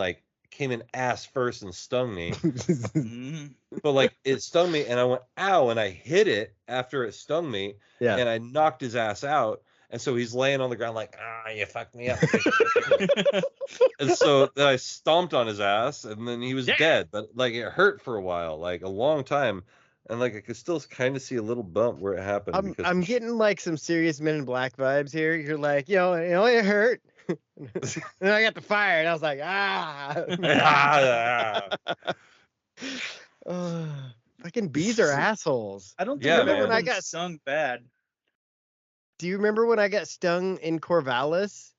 ass first and stung me. Mhm. But like, it stung me and I went ow, and I hit it after it stung me. Yeah. And I knocked his ass out. And so he's laying on the ground like, you fucked me up. And so then I stomped on his ass, and then he was dead. But like, it hurt for a while, like a long time. And like, I could still kind of see a little bump where it happened. I'm getting like some serious Men in Black vibes here. You're like, it hurt. And then I got the fire, and I was like, fucking bees are assholes. I don't think Yeah, I've ever man. When I been got- stung bad. Do you remember when I got stung in Corvallis?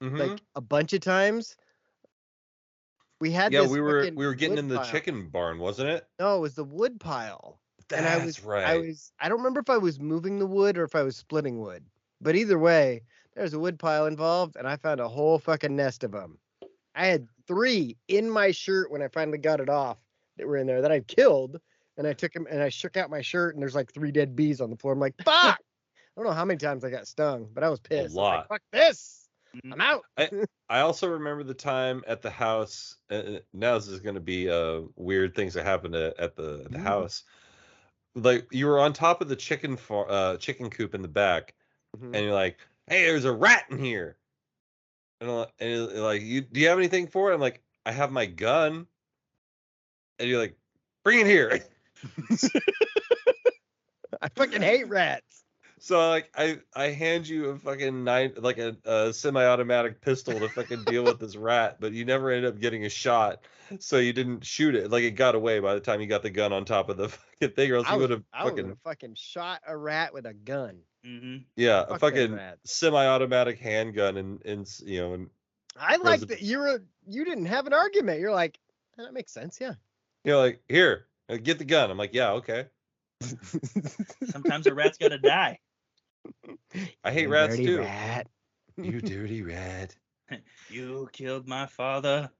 Mhm. Like a bunch of times? We had Yeah, this we were fucking getting wood in the pile. chicken barn, wasn't it? No, it was the wood pile. And That's right. I don't remember if I was moving the wood or if I was splitting wood. But either way, there's a wood pile involved, and I found a whole fucking nest of them. I had 3 in my shirt when I finally got it off that were in there that I killed, and I took them and I shook out my shirt, and there's like 3 dead bees on the floor. I'm like, fuck! I don't know how many times I got stung, but I was pissed. I was lot. like, fuck this! I'm out. I also remember the time at the house. Now this is going to be weird things that happened at the house. Like, you were on top of the chicken coop in the back, Mhm. and you're like, "Hey, there's a rat in here." And like, do you have anything for it? I'm like, I have my gun. And you're like, bring it here. I fucking hate rats. So like, I hand you a fucking a semi-automatic pistol to fucking deal with this rat, but you never ended up getting a shot, so you didn't shoot it. Like, it got away by the time you got the gun on top of the fucking thing, or else you would have I would have fucking shot a rat with a gun. Mm-hmm. yeah, a Fuck them fucking rats. semi-automatic handgun, and I like Those- that you didn't have an argument. You're like, that makes sense, yeah. you're like, here, get the gun. I'm like, yeah, okay. Sometimes a rat's gotta die. I hate You rats dirty too. rat. You dirty rat. You killed my father.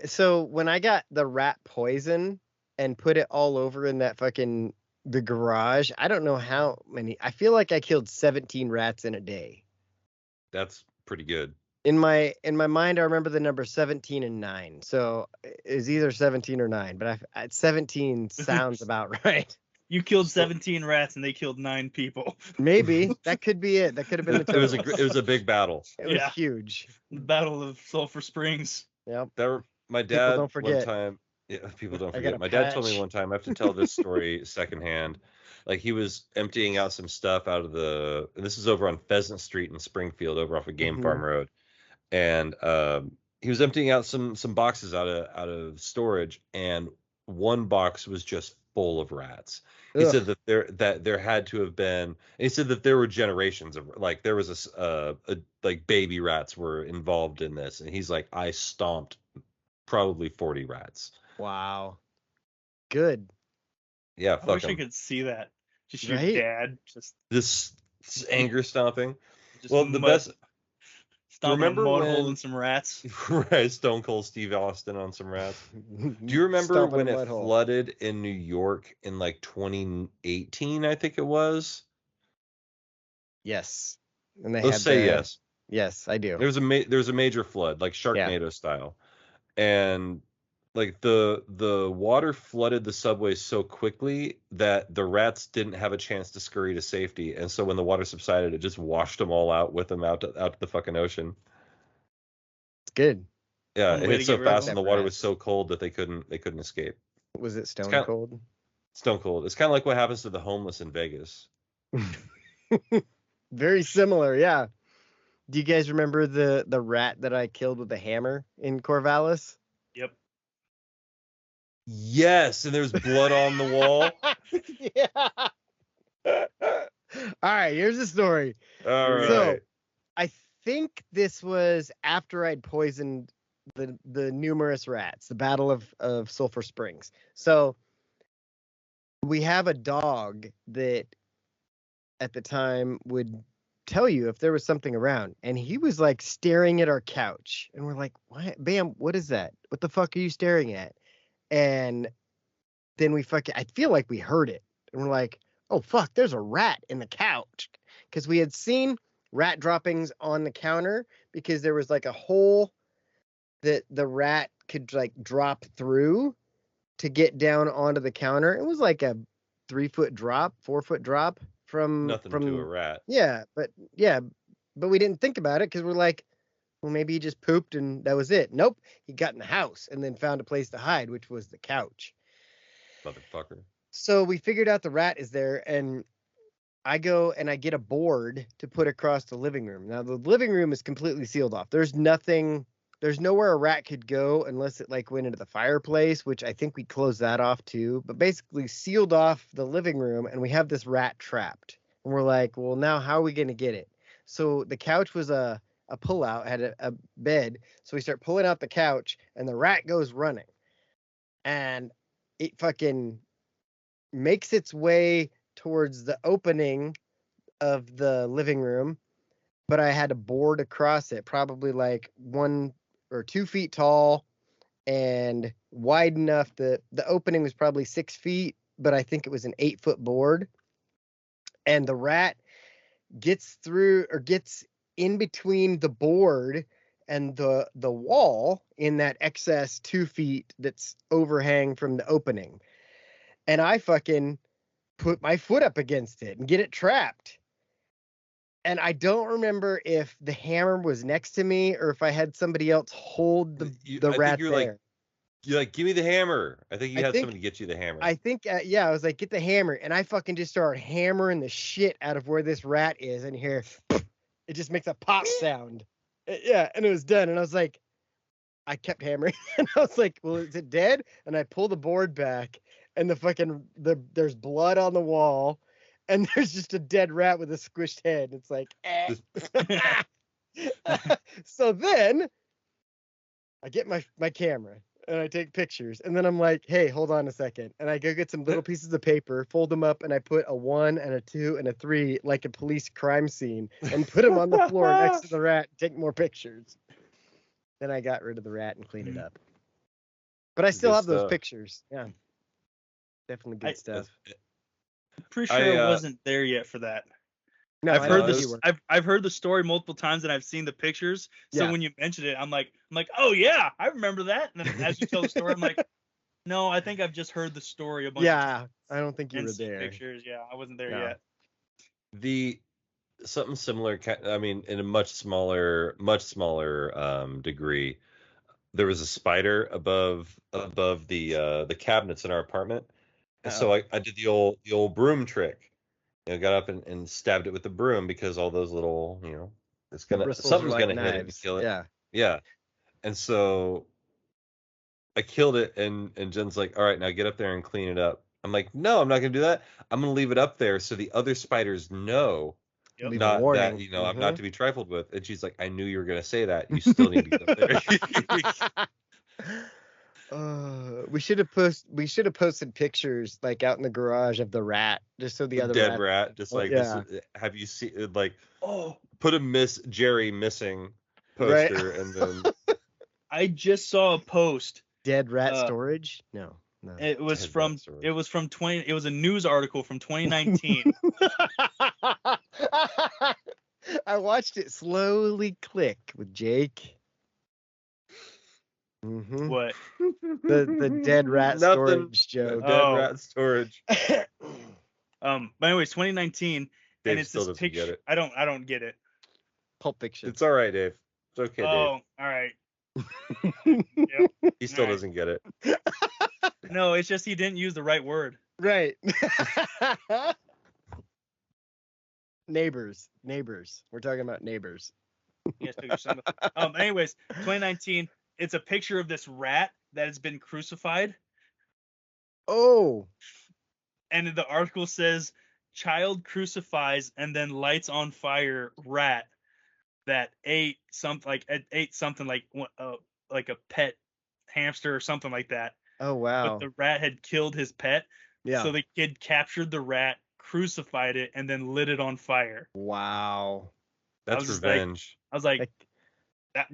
So when I got the rat poison and put it all over in that fucking the garage, I don't know how many. I feel like I killed 17 rats in a day. That's pretty good. In my mind, I remember the number 17 and 9. So it's either 17 or 9, but 17 sounds about right. You killed 17 rats and they killed 9 people. Maybe that could be it. That could have been the total. It was a big battle. It was Yeah. huge. The Battle of Sulphur Springs. Yep. My dad don't forget. one time, Yeah, people don't I got forget. a My dad told me patch. one time, I have to tell this story secondhand. Like he was emptying out some stuff out of and this is over on Pheasant Street in Springfield, over off of Game Farm Road. And he was emptying out some boxes out of storage, and one box was just full of rats. He Ugh. said that there had to have been. And he said that there were generations of, like, there was like baby rats were involved in this, and he's like, I stomped probably 40 rats. Wow. Good. Yeah, I fuck wish I him. could see that. Just your Right? dad This anger stomping. just Well, the best. stomping a Remember mud when hole in some rats. right, Stone Cold Steve Austin on some rats? Do you remember Stomping when a it mud hole. flooded in New York in like 2018? I think it was. Yes. And they Let's had say the yes. Yes, I do. There's a major flood, like Sharknado style, and like the water flooded the subways so quickly that the rats didn't have a chance to scurry to safety, and so when the water subsided, it just washed them all out with them out to the fucking ocean. It's good. Yeah, One it way hit to so get rid of fast, and them. the water was Rats. so cold that they couldn't escape. Was it It's Stone kind of Cold? Stone Cold. It's kind of like what happens to the homeless in Vegas. Very similar, yeah. Do you guys remember the rat that I killed with a hammer in Corvallis? Yep. Yes, and there's blood on the wall. Yeah. All right, here's the story. All right. So, I think this was after I'd poisoned the numerous rats, the Battle of Sulphur Springs. So we have a dog that at the time would tell you if there was something around, and he was like staring at our couch, and we're like, what? Bam, what is that? What the fuck are you staring at? And then I feel like we heard it, and we're like, oh fuck, there's a rat in the couch, because we had seen rat droppings on the counter, because there was like a hole that the rat could like drop through to get down onto the counter. It was like a 3-foot drop, 4-foot drop from Nothing to a rat. yeah, but we didn't think about it because we're like, well, maybe he just pooped and that was it. Nope, he got in the house and then found a place to hide, which was the couch. Motherfucker. So we figured out the rat is there, and I go and I get a board to put across the living room. Now the living room is completely sealed off. There's nowhere a rat could go unless it like went into the fireplace, which I think we closed that off too, but basically sealed off the living room, and we have this rat trapped. And we're like, well, now how are we going to get it? So the couch was a pull-out, had a bed. So we start pulling out the couch, and the rat goes running. And it fucking makes its way towards the opening of the living room, but I had a board across it, probably like 1 or 2 feet tall and wide enough that the opening was probably 6 feet, but I think it was an 8-foot board. And the rat gets through or gets in between the board and the wall in that excess 2 feet that's overhang from the opening. And I fucking put my foot up against it and get it trapped. And I don't remember if the hammer was next to me or if I had somebody else hold the I rat think there. You're like, give me the hammer. I think you had think- somebody get you the hammer. I think, yeah, I was like, get the hammer. And I fucking just started hammering the shit out of where this rat is. And here, it just makes a pop sound. Yeah, and it was done. And I was like, I kept hammering. And I was like, well, is it dead? And I pull the board back, and there's blood on the wall. And there's just a dead rat with a squished head. It's like, eh. So then I get my camera and I take pictures, and then I'm like, hey, hold on a second. And I go get some little pieces of paper, fold them up, and I put a 1 and a 2 and a 3 like a police crime scene and put them on the floor next to the rat and take more pictures. Then I got rid of the rat and cleaned it up. But I still Good have those stuff. pictures. Yeah. Definitely good stuff. Pretty sure I wasn't there yet for that. No, I've I heard don't think this. you were. I've heard the story multiple times, and I've seen the pictures. So Yeah. when you mentioned it, I'm like, oh yeah, I remember that. And then as you tell the story, I'm like, no, I think I've just heard the story a bunch of times. Yeah, I don't think you And were seen there. pictures. Yeah, I wasn't there No. yet. Something similar. I mean, in a much smaller degree. there was a spider above the cabinets in our apartment. And so Uh-oh. I did the old broom trick. Got up and stabbed it with the broom because all those little, Bristles are something's like gonna hit it and knives. kill it. Yeah. Yeah. And so I killed it, and Jen's like, all right, now get up there and clean it up. I'm like, no, I'm not gonna do that. I'm gonna leave it up there so the other spiders know Yep. Leave a not that, warning. I'm not to be trifled with. And she's like, I knew you were gonna say that. You still need to get up there. We should have posted pictures like out in the garage of the rat, just so the other Dead rat. rat, just like Yeah. this. Have you seen like Oh, put a Miss Jerry missing Right. poster and then I just saw a post. Dead rat storage? No. It was Dead from rat storage. it was from 20. It was a news article from 2019. I watched it slowly click with Jake. Mm-hmm. What? The dead rat Nothing. storage joke. Dead Oh. rat storage. But anyways, 2019, Dave and it's still this doesn't get picture. it. I don't get it. Pulp Fiction. It's all right, Dave. It's okay, Oh, all right. Dave. He still all right. doesn't get it. No, it's just he didn't use the right word. Right. Neighbors. We're talking about neighbors. Yes, took your son. Anyways, 2019. It's a picture of this rat that has been crucified, Oh. and the article says, "Child crucifies and then lights on fire rat that ate something like a pet hamster or something like that." Oh wow. But the rat had killed his pet. Yeah. So the kid captured the rat, crucified it, and then lit it on fire. Wow. That's was just revenge. I was like, That,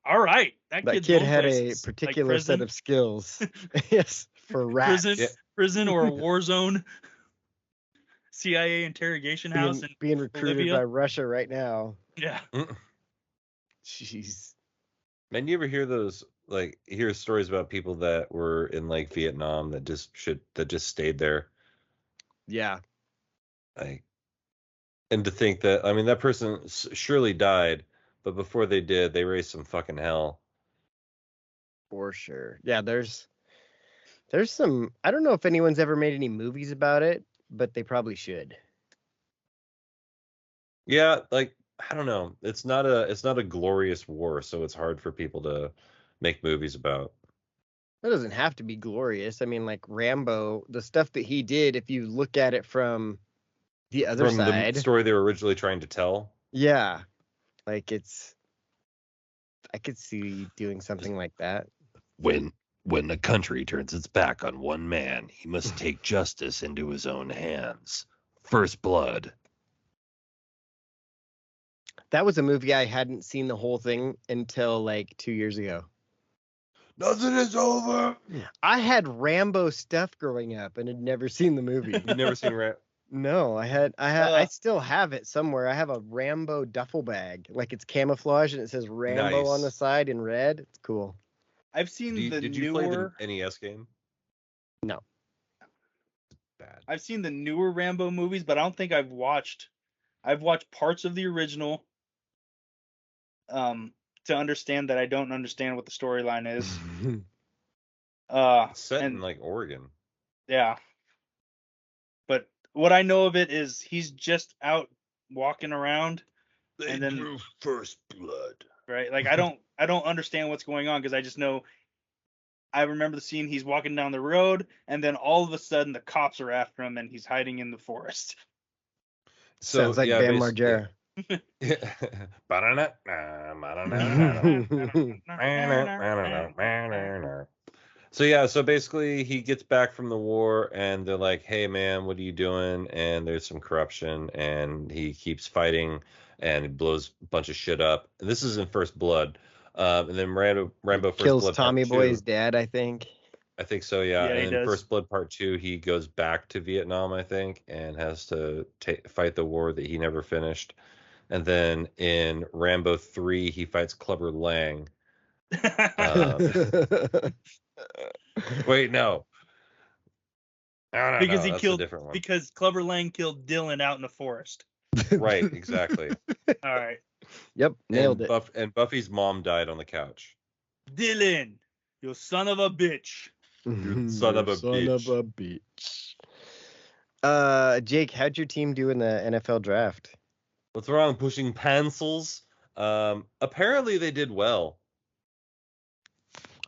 all right. That that kid's kid going had places. a particular like set of skills. Yes, for rats. prison or a war zone, CIA interrogation house, and Being recruited Bolivia. by Russia right now. Yeah. Jeez. Man, you ever hear those hear stories about people that were in like Vietnam that just stayed there? Yeah. And to think that, I mean, that person surely died, but before they did, they raised some fucking hell. For sure. Yeah, there's some, I don't know if anyone's ever made any movies about it, but they probably should. Yeah, I don't know. It's not a glorious war, so it's hard for people to make movies about. It doesn't have to be glorious. I mean, like Rambo, the stuff that he did, if you look at it from the other side. The story they were originally trying to tell. Yeah. I could see doing something like that. When a country turns its back on one man, he must take justice into his own hands. First Blood. That was a movie I hadn't seen the whole thing until like 2 years ago. Nothing is over. I had Rambo stuff growing up and had never seen the movie. You've never seen Rambo? No, I still have it somewhere. I have a Rambo duffel bag. Like it's camouflage and it says Rambo on the side in red. It's cool. I've seen Did you play the NES game? No. Bad. I've seen the newer Rambo movies, but I don't think I've watched parts of the original to understand that I don't understand what the storyline is. It's set in like Oregon. Yeah. But what I know of it is he's just out walking around and then drew First Blood. Right? Like I don't understand what's going on because I just know I remember the scene he's walking down the road and then all of a sudden the cops are after him and he's hiding in the forest. So, sounds like Bam Margera. So basically he gets back from the war and they're like, hey man, what are you doing? And there's some corruption and he keeps fighting and he blows a bunch of shit up. And this is in First Blood. And then Rambo First kills Blood Tommy Part 2. Boy's dad, I think. I think so, yeah. Yeah, he and in does. First Blood Part 2, he goes back to Vietnam, I think, and has to fight the war that he never finished. And then in Rambo 3, he fights Clubber Lang. Wait, no. Because no, he killed a different one. because Clubber Lang killed Dylan out in the forest. Right, exactly. All right. Yep, nailed it. And Buffy's mom died on the couch. Dylan, you son of a bitch. You son of a bitch. Jake, how'd your team do in the NFL draft? What's wrong? Pushing pencils. Apparently they did well.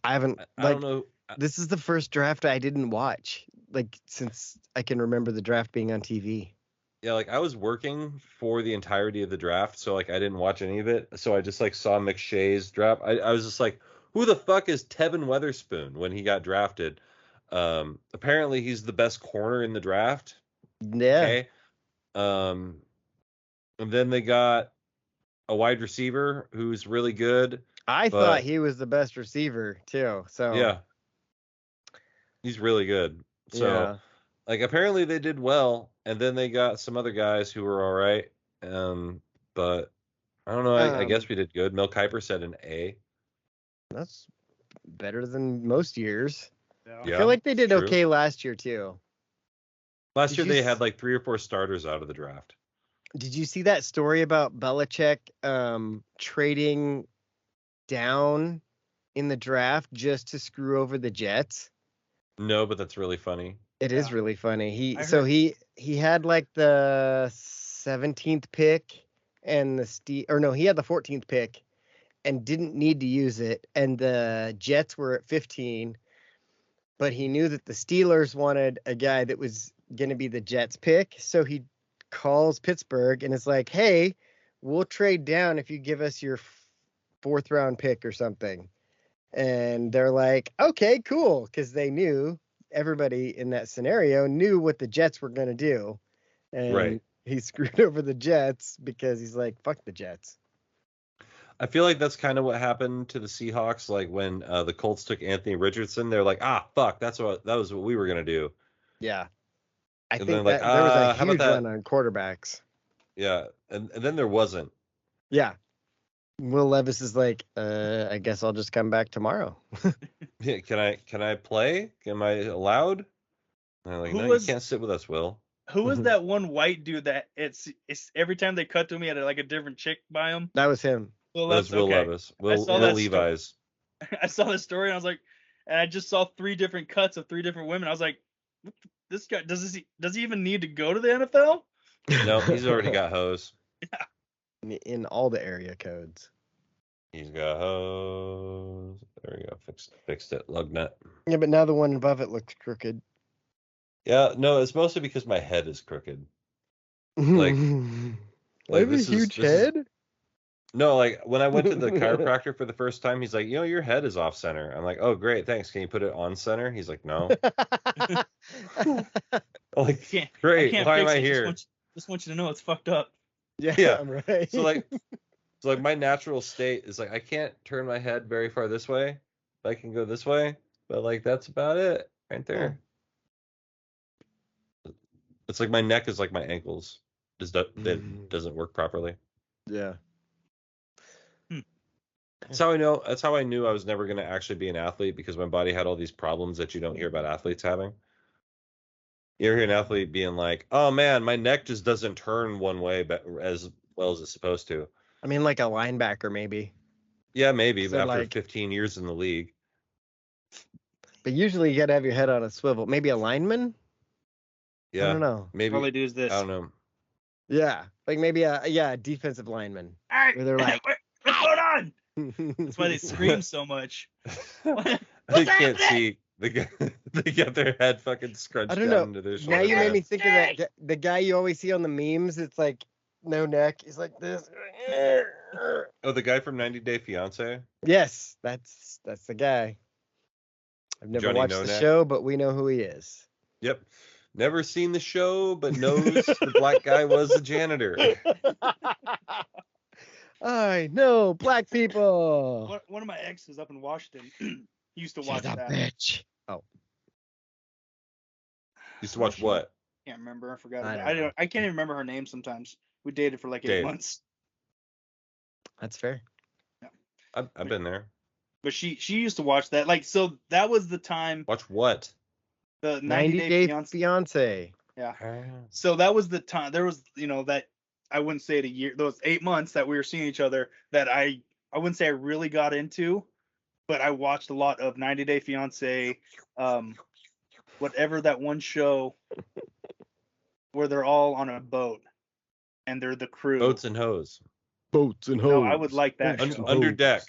I haven't. I don't know. This is the first draft I didn't watch, like since I can remember the draft being on TV. Yeah, like I was working for the entirety of the draft, so like I didn't watch any of it. So I just like saw McShay's draft. I was just like, who the fuck is Tevin Weatherspoon when he got drafted? Apparently he's the best corner in the draft. Yeah. Okay. And then they got a wide receiver who's really good. I thought he was the best receiver too. So yeah, he's really good. So yeah. like apparently they did well, and then they got some other guys who were all right. But I don't know. I guess we did good. Mel Kiper said an A. That's better than most years. Yeah. I feel like they did true. okay last year too. Last Did year you they s- had like 3 or 4 starters out of the draft. Did you see that story about Belichick trading down in the draft just to screw over the Jets? No, but that's really funny. It is Yeah. really funny. He I so heard- he had like the 17th pick and he had the 14th pick and didn't need to use it, and the Jets were at 15, but he knew that the Steelers wanted a guy that was going to be the Jets pick, so he calls Pittsburgh and is like, "Hey, we'll trade down if you give us your 4th round pick or something." And they're like, "Okay, cool," because they knew everybody in that scenario knew what the Jets were going to do, and Right. he screwed over the Jets because he's like, "Fuck the Jets." I feel like that's kind of what happened to the Seahawks. Like when the Colts took Anthony Richardson, they're like, fuck, that was what we were gonna do. Yeah, I And think then like, that there was a how about huge that? run on quarterbacks. Yeah, and then there wasn't. Yeah. Will Levis is like, I guess I'll just come back tomorrow. Yeah, can I play? Am I allowed? And I'm like, Who no, was- you can't sit with us, Will. Who was that one white dude that it's every time they cut to him, he had like a different chick by him? That was him. Well, That's Will okay. Levis. Will saw that Levi's. I saw the story and I was like, and I just saw 3 different cuts of 3 different women. I was like, this guy does he even need to go to the NFL? No, he's already got hose. in all the area codes. He's got hose. There we go. Fixed it. Lug nut. Yeah, but now the one above it looks crooked. Yeah, no, it's mostly because my head is crooked. Like, I have a this is- huge this is- head. No, like when I went to the chiropractor for the first time, he's like, your head is off center. I'm like, oh, great, thanks. Can you put it on center? He's like, no. I'm like, Can't, great. can't Why am fix I it. here? Just want you to know it's fucked up. Yeah, Yeah. right. So like my natural state is like I can't turn my head very far this way. I can go this way, but like that's about it right there. It's like my neck is like my ankles. That doesn't work properly. Yeah. That's how I knew I was never going to actually be an athlete, because my body had all these problems that you don't hear about athletes having. You ever hear an athlete being like, "Oh man, my neck just doesn't turn one way as well as it's supposed to." I mean, like a linebacker, maybe. Yeah, maybe So, after like- 15 years in the league. But usually you got to have your head on a swivel. Maybe a lineman? Yeah, I don't know. maybe. All they do is this. I don't know. Yeah. Like maybe a defensive lineman. All right, Where they're like, what's going on? That's why they scream so much. They What's can't happening? see. They got their head fucking scrunched I don't down know. into their shoulder. Now you made pads. me think of that the guy you always see on the memes. It's like no neck. He's like this. Oh, the guy from 90 Day Fiance. Yes, that's the guy. I've never Johnny watched No the Neck? show, but we know who he is. Yep. Never seen the show, but knows the black guy was a janitor. I know black people. One of my exes up in Washington he used to She's watch a that. bitch. Oh, Used to watch what? Can't remember. I forgot. I I don't know. I can't even remember her name sometimes. We dated for like 8 Dave. months. that's fair. I've been there. But she used to watch that. Like, so that was the time, Watch what? the 90 90 Day Fiance. Fiance. Yeah. So that was the time. There was, that I wouldn't say it a year. Those 8 months that we were seeing each other that I wouldn't say I really got into, but I watched a lot of 90 Day Fiance, whatever that one show where they're all on a boat and they're the crew. Boats and Hoes. Boats and No, I would like that Boats show. and Under Deck.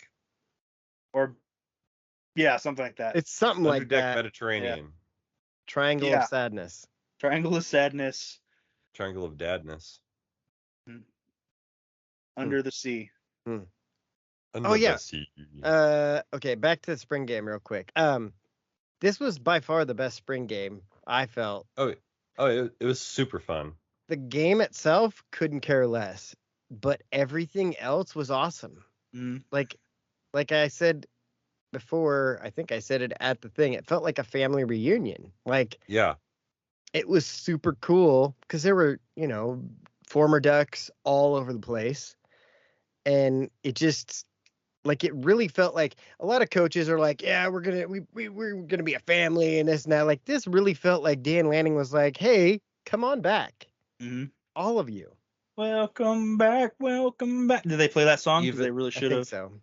Or yeah, something like that. It's something Under like Deck that. Mediterranean. Triangle Yeah. of Sadness. Triangle of Sadness, Triangle of Dadness. Under the Sea. Under yeah. the sea. Okay, back to the spring game real quick. This was by far the best spring game I felt. Oh, it was super fun. The game itself couldn't care less, but everything else was awesome. Mm. Like I said before, I think I said it at the thing. It felt like a family reunion. Like Yeah. it was super cool because there were, former Ducks all over the place, and it just like it really felt like a lot of coaches are like, yeah, we're gonna be a family and this and that. Like this really felt like Dan Lanning was like, hey, come on back, all of you. Welcome back, welcome back. Did they play that song? Because Even- they really I should think have. so.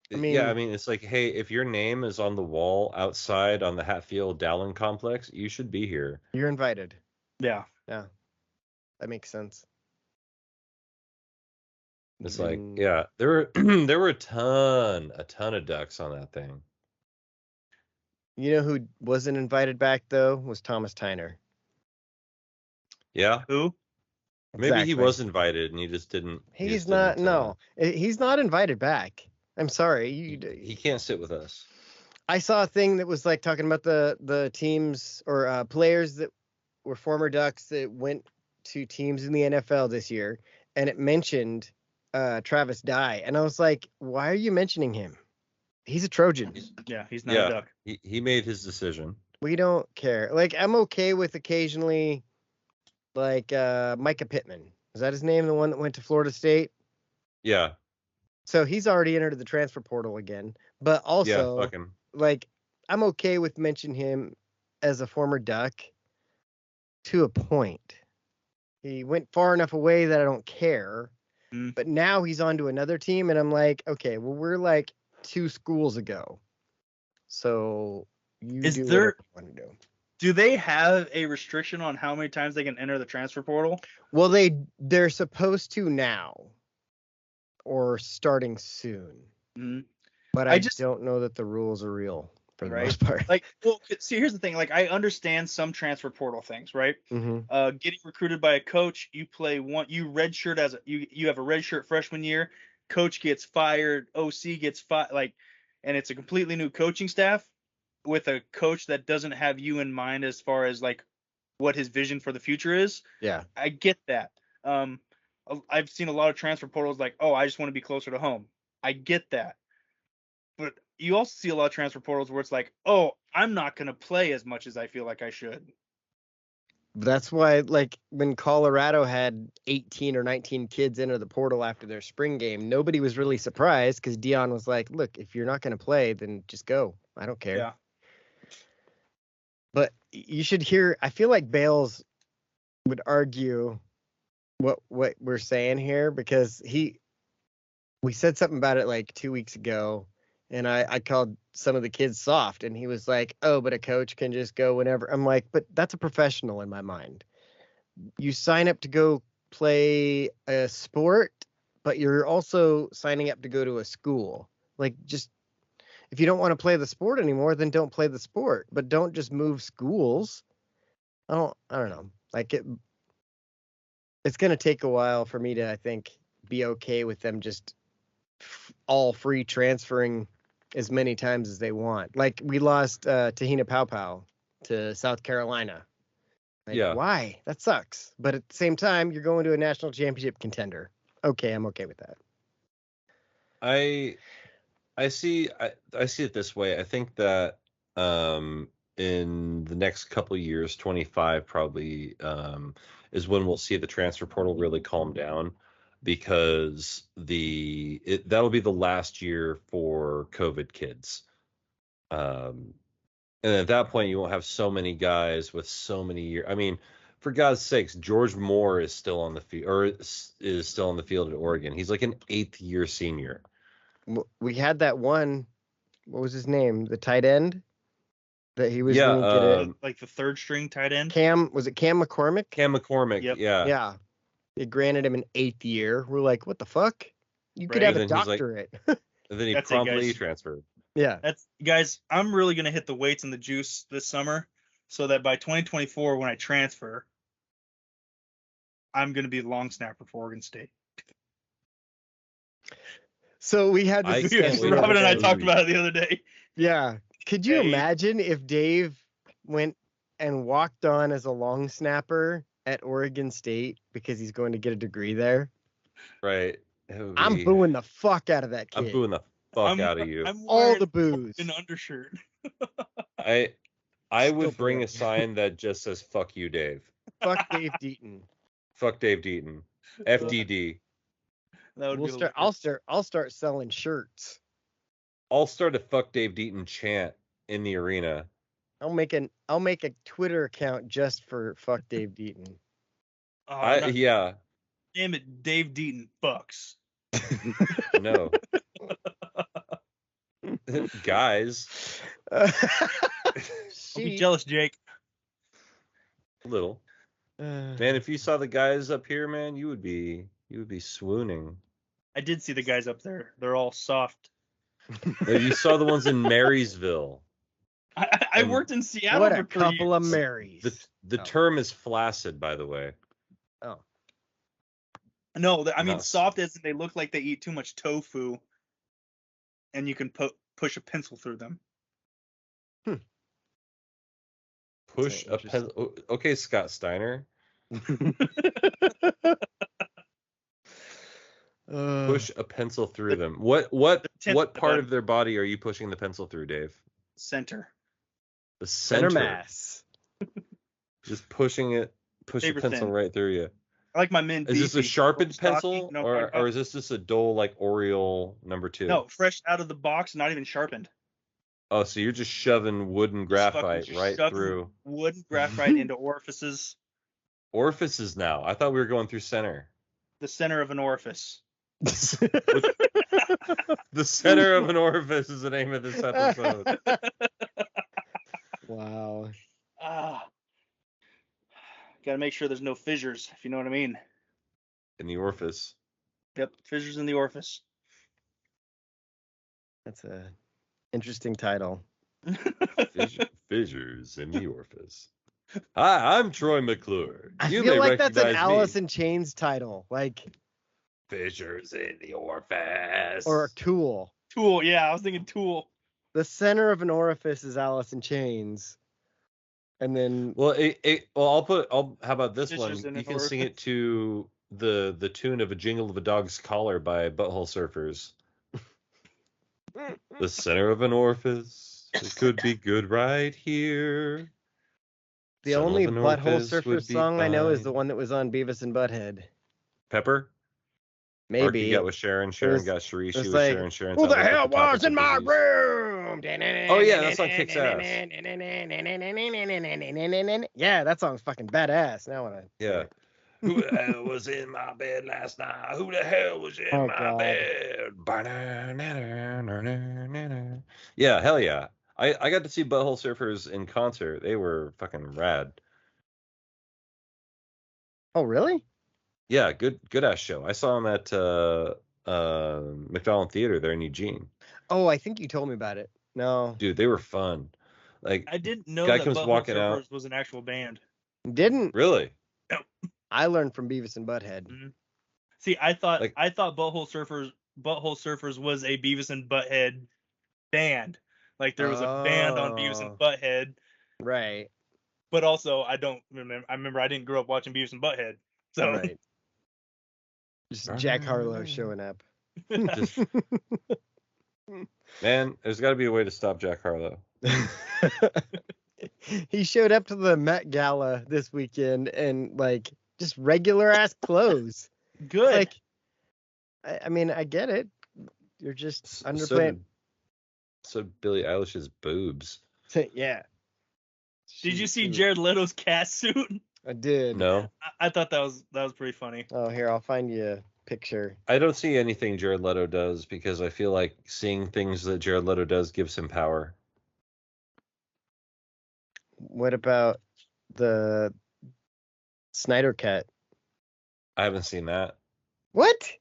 Yeah, I mean, it's like, hey, if your name is on the wall outside on the Hatfield Dowling complex, you should be here. You're invited. Yeah. That makes sense. It's like, Mm. yeah, there were there were a ton of Ducks on that thing. You know who wasn't invited back though was Thomas Tyner. Yeah, Who? maybe he Exactly. was invited and he just didn't. he He's just not. didn't, No, he's not invited back. I'm sorry. he can't sit with us. I saw a thing that was like talking about the teams or players that were former Ducks that went to teams in the NFL this year, and it mentioned Travis Dye, and I was like, why are you mentioning him? He's a Trojan. He's not a Duck. He made his decision. We don't care. Like I'm okay with occasionally, like Micah Pittman. Is that his name? The one that went to Florida State? Yeah. So he's already entered the transfer portal again. But also, Yeah, fuck him. like, I'm okay with mentioning him as a former Duck to a point. He went far enough away that I don't care. But now he's on to another team, and I'm like, okay, well, we're like 2 schools ago. So you Is do there- whatever you want to do. Do they have a restriction on how many times they can enter the transfer portal? Well, they're supposed to now, or starting soon. But I just don't know that the rules are real for the most part. Like, well, see, here's the thing. Like, I understand some transfer portal things, right? Mm-hmm. Getting recruited by a coach, you play one, you redshirt as you have a redshirt freshman year. Coach gets fired, OC gets fired, like, and it's a completely new coaching staff with a coach that doesn't have you in mind as far as like what his vision for the future is. Yeah, I get that. I've seen a lot of transfer portals like, oh, I just want to be closer to home. I get that. But you also see a lot of transfer portals where it's like, oh, I'm not going to play as much as I feel like I should. that's why, like, when Colorado had 18 or 19 kids enter the portal after their spring game, nobody was really surprised because Dion was like, look, if you're not going to play, then just go. I don't care. Yeah. But you should hear, I feel like Bales would argue what we're saying here because we said something about it like 2 weeks ago, and I called some of the kids soft, and he was like, oh, but a coach can just go whenever. I'm like, but that's a professional in my mind. You sign up to go play a sport, but you're also signing up to go to a school. Like, just if you don't want to play the sport anymore, then don't play the sport, but don't just move schools. I don't know. Like it's going to take a while for me to, I think, be okay with them just all free transferring as many times as they want. Like we lost Tahina Paupau to South Carolina. Like, Yeah. Why? That sucks. But at the same time, you're going to a national championship contender. Okay, I'm okay with that. I see it this way. I think that in the next couple of years, 25 probably is when we'll see the transfer portal really calm down because that'll be the last year for COVID kids. And at that point, you won't have so many guys with so many years. I mean, for God's sakes, George Moore is still on the field, or is still on the field at Oregon. He's like an 8th year senior. We had that one what was his name? The tight end that he was going to get it. Like the third string tight end. Was it Cam McCormick? Cam McCormick. Yep. Yeah. Yeah. They granted him an 8th year. We're like, what the fuck? You could Right. have a And then he's like- doctorate. And then he That's it, promptly guys. transferred. Yeah. That's guys. I'm really gonna hit the weights and the juice this summer, so that by 2024, when I transfer, I'm gonna be the long snapper for Oregon State. So we had I this can't discussion. wait the Robin other and I day. talked about it the other day. Yeah. Could you Hey. imagine if Dave went and walked on as a long snapper at Oregon State because he's going to get a degree there? Right. It would I'm be- booing the fuck out of that kid. I'm booing the fuck out of you. I'm all wearing the booze. an undershirt. I Still would bring booing. a sign that just says "Fuck you, Dave." Fuck Dave Deaton. Fuck Dave Deaton. FDD. That would We'll be start. I'll start selling shirts. I'll start a "Fuck Dave Deaton" chant in the arena. I'll make a Twitter account just for fuck Dave Deaton. Yeah. Damn it, Dave Deaton fucks. No. Guys, Don't be jealous, Jake. a little. Man, if you saw the guys up here, man, you would be swooning. I did see the guys up there. They're all soft. If you saw the ones in Marysville, I worked in Seattle what for a 3 couple of years. Marys. the Oh. term is flaccid, by the way. Oh, No, I mean Not- soft as in they look like they eat too much tofu, and you can push a pencil through them. Push a interesting. pen. Okay, Scott Steiner. Push a pencil through them. What tenth part about- of their body are you pushing the pencil through, Dave? Center. The center center. mass. Just push a Paper pencil thin. right through you. I like my men. Is this a beefy, sharpened stocky, pencil, you know what I'm talking or about? is this just a dull like Oriole number 2? No, fresh out of the box, not even sharpened. Oh, so you're just shoving wooden Just fucking graphite right shoving through wood graphite into orifices. orifices now. I thought we were going through center. The center of an orifice. The center of an orifice is the name of this episode. Wow. Got to make sure there's no fissures, if you know what I mean. In the orifice. Yep, fissures in the orifice. That's a interesting title. Fissures in the orifice. Hi, I'm Troy McClure. I You feel may like that's an recognize me. Alice in Chains title, like, Fissures in the orifice. or a Tool. Tool, yeah, I was thinking Tool. The center of an orifice is Alice in Chains, and then Well, how about this Fissures one? in You an can sing it orifice. to the tune of A Jingle of a Dog's Collar by Butthole Surfers. The center of an orifice. It could be good right here. the Center only of an Butthole orifice Surfer would be song I know is fine. the one that was on Beavis and Butthead. Pepper? Maybe. Marky got with Sharon. Sharon was- got Sharice. it She was was like, Sharon. Sharon. Who the sounded like hell the topic was in of my disease. room? Oh, yeah, that song kicks ass. Yeah, that song's fucking badass. Now when I Yeah. Who the hell was in my bed last night? Who the hell was in Oh, my God. bed? Yeah, hell yeah. I got to see Butthole Surfers in concert. They were fucking rad. Oh, really? Yeah, good ass show. I saw them at McDonald Theater there in Eugene. Oh, I think you told me about it. No, Dude, they were fun. Like, I didn't know Guy that comes Butthole walking Surfers out. was an actual band. didn't. really? I learned from Beavis and Butthead. See, I thought Like- Butthole Surfers was a Beavis and Butthead band. Like there was a band on Beavis and Oh. Butthead, Right. but also I don't remember. I remember I didn't grow up watching Beavis and Butthead, so Right. Just Jack Harlow showing up. Just, man, there's got to be a way to stop Jack Harlow. He showed up to the Met Gala this weekend and like just regular ass clothes. good. Like, I mean, I get it. You're just So underplaying. Billie Eilish's boobs. Yeah. Did you see She- Jared Leto's cast suit? I did. No. I thought that was pretty funny. Oh, here I'll find you picture. I don't see anything Jared Leto does because I feel like seeing things that Jared Leto does gives him power. What about the Snyder Cut? I haven't seen that. What?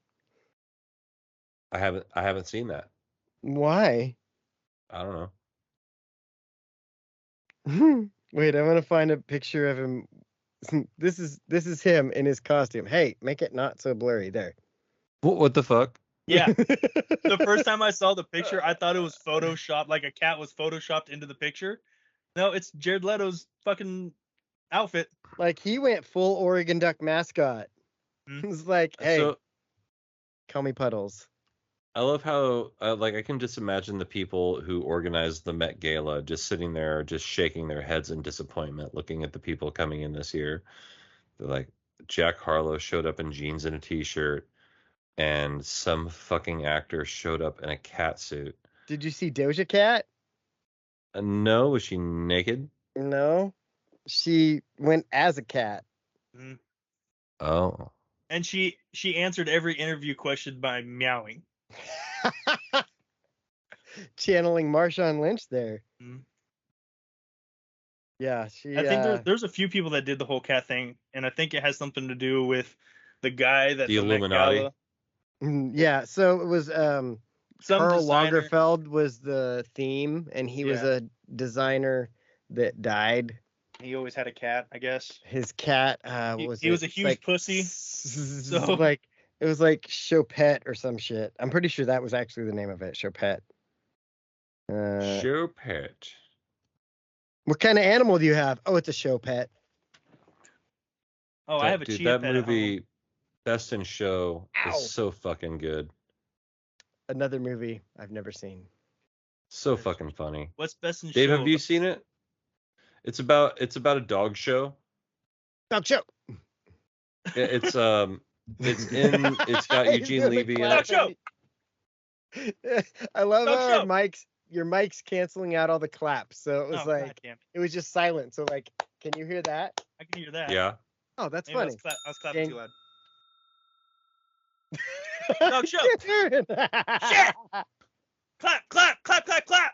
I haven't seen that. Why? I don't know. Wait, I want to find a picture of him. This is him in his costume. Hey, make it not so blurry there. What the fuck? Yeah. The first time I saw the picture, I thought it was photoshopped, like a cat was photoshopped into the picture. No, it's Jared Leto's fucking outfit. Like he went full Oregon Duck mascot. Mhm. It's like, hey, So call me Puddles. I love how like I can just imagine the people who organized the Met Gala just sitting there, just shaking their heads in disappointment, looking at the people coming in this year. They're like, Jack Harlow showed up in jeans and a t-shirt, and some fucking actor showed up in a cat suit. Did you see Doja Cat? No, was she naked? No. She went as a cat. Mhm. Oh. And she answered every interview question by meowing. Channeling Marshawn Lynch there. Mhm. Yeah, she. I think there's a few people that did the whole cat thing, and I think it has something to do with the guy that The Met Illuminati. Gala- Yeah, so it was some Karl designer. Lagerfeld was the theme, and he was Yeah. a designer that died. He always had a cat, I guess. His cat, what He- was he it? was a It's huge like, pussy, so- like it was like Chopet or some shit. I'm pretty sure that was actually the name of it, Chopet. Show pet. What kind of animal do you have? Oh, it's a Chopet. Oh, I have a Dude, chia that pet at home. movie, Best in Show, Ow. is so fucking good. Another movie I've never seen. So fucking funny. What's best in Dave, show? have you seen it? It's about a dog show. Dog show. It's it's got He's Eugene doing the Levy in clap. it. Dog I love Dog how show. your mic's canceling out all the claps. So it was Oh, like goddamn. it was just silent. So like, can you hear that? I can hear that. Yeah. Oh, that's Maybe I funny. was clapping Dang. too loud. Dog show. Shit! Clap, clap, clap, clap, clap.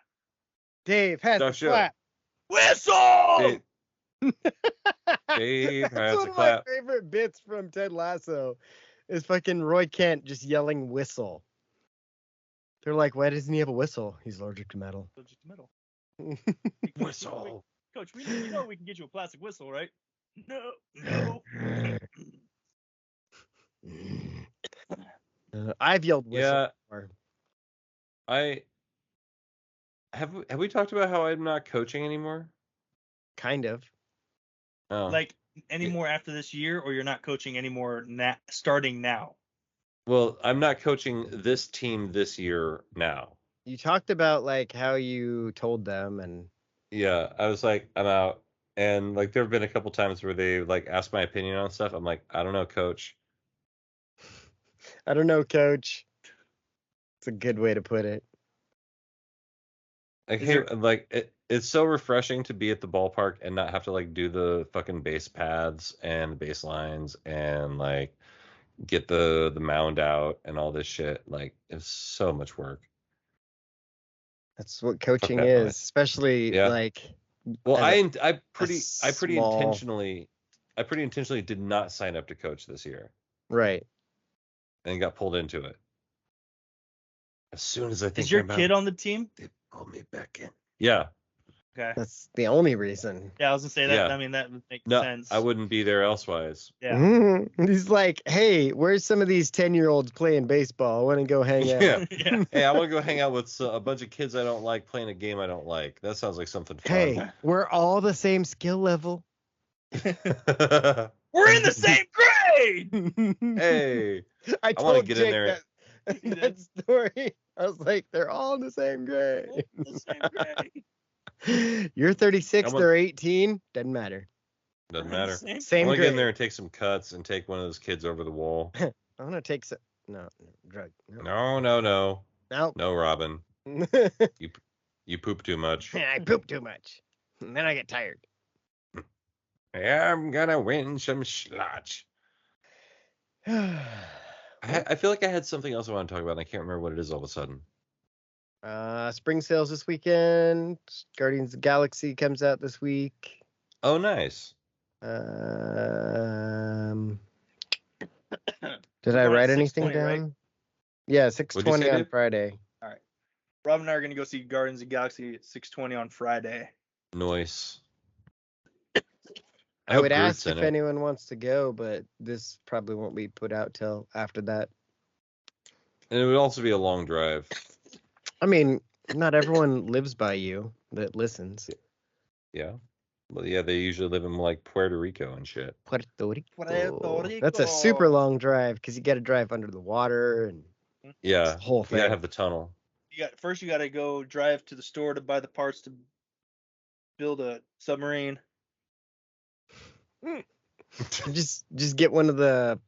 Dave has Dog to show. clap. Whistle. Dave, Dave That's has one to of clap. my favorite bits from Ted Lasso is fucking Roy Kent just yelling whistle. They're like, why doesn't he have a whistle? He's allergic to metal. So just metal. Whistle. Coach, you know we can get you a plastic whistle, right? No. I've yelled whistle Yeah. before. I have we talked about how I'm not coaching anymore? Kind of. Oh. Like anymore after this year, or you're not coaching anymore starting now? Well, I'm not coaching this team this year now. You talked about like how you told them and Yeah, I was like, I'm out. And like there have been a couple times where they like asked my opinion on stuff. I'm like, I don't know, coach. I don't know, coach. It's a good way to put it. I Is hate like it's so refreshing to be at the ballpark and not have to like do the fucking base paths and baselines and like get the mound out and all this shit. Like it's so much work. That's what coaching that is, noise. especially Yeah. like Well, as I pretty small- intentionally did not sign up to coach this year right. and got pulled into it. As soon as I think Is your about kid it, on the team? they pulled me back in. Yeah. Okay. That's the only reason. Yeah, I was gonna say that. Yeah. I mean, that would make No, sense. I wouldn't be there elsewise. Yeah. He's like, hey, where's some of these 10-year-olds playing baseball? I want to go hang out. Yeah. Yeah. Hey, I want to go hang out with a bunch of kids I don't like playing a game I don't like. That sounds like something fun. Hey, we're all the same skill level. We're in the same grade. Hey, I I wanna told get in Jake there. that story. I was like, they're all in the same grade. The same grade. You're 36, I want- they're 18. Doesn't matter. doesn't matter. Same- I Same want to grade. get in there and take some cuts and take one of those kids over the wall. I'm gonna take some. No, drug. No, No. Robin. You poop too much. I poop too much. And then I get tired. I'm gonna win some slotch. I feel like I had something else I want to talk about, and I can't remember what it is all of a sudden. Spring sales this weekend. Guardians of the Galaxy comes out this week. Oh, nice. Did I Going write at anything 6:20, down? right? Yeah, What'd you 6:20 say, on Dave? Friday. Rob and I are gonna go see Guardians of the Galaxy at 6:20 on Friday. Nice. I hope would Groot's ask in if it. anyone wants to go, but this probably won't be put out till after that. And it would also be a long drive. I mean, not everyone lives by you that listens. Yeah. Well, yeah, they usually live in like Puerto Rico and shit. Puerto Rico. Puerto That's a super Rico. long drive because you got to drive under the water and Yeah. the whole You gotta thing. have the tunnel. You got to go drive to the store to buy the parts to build a submarine. Just get one of the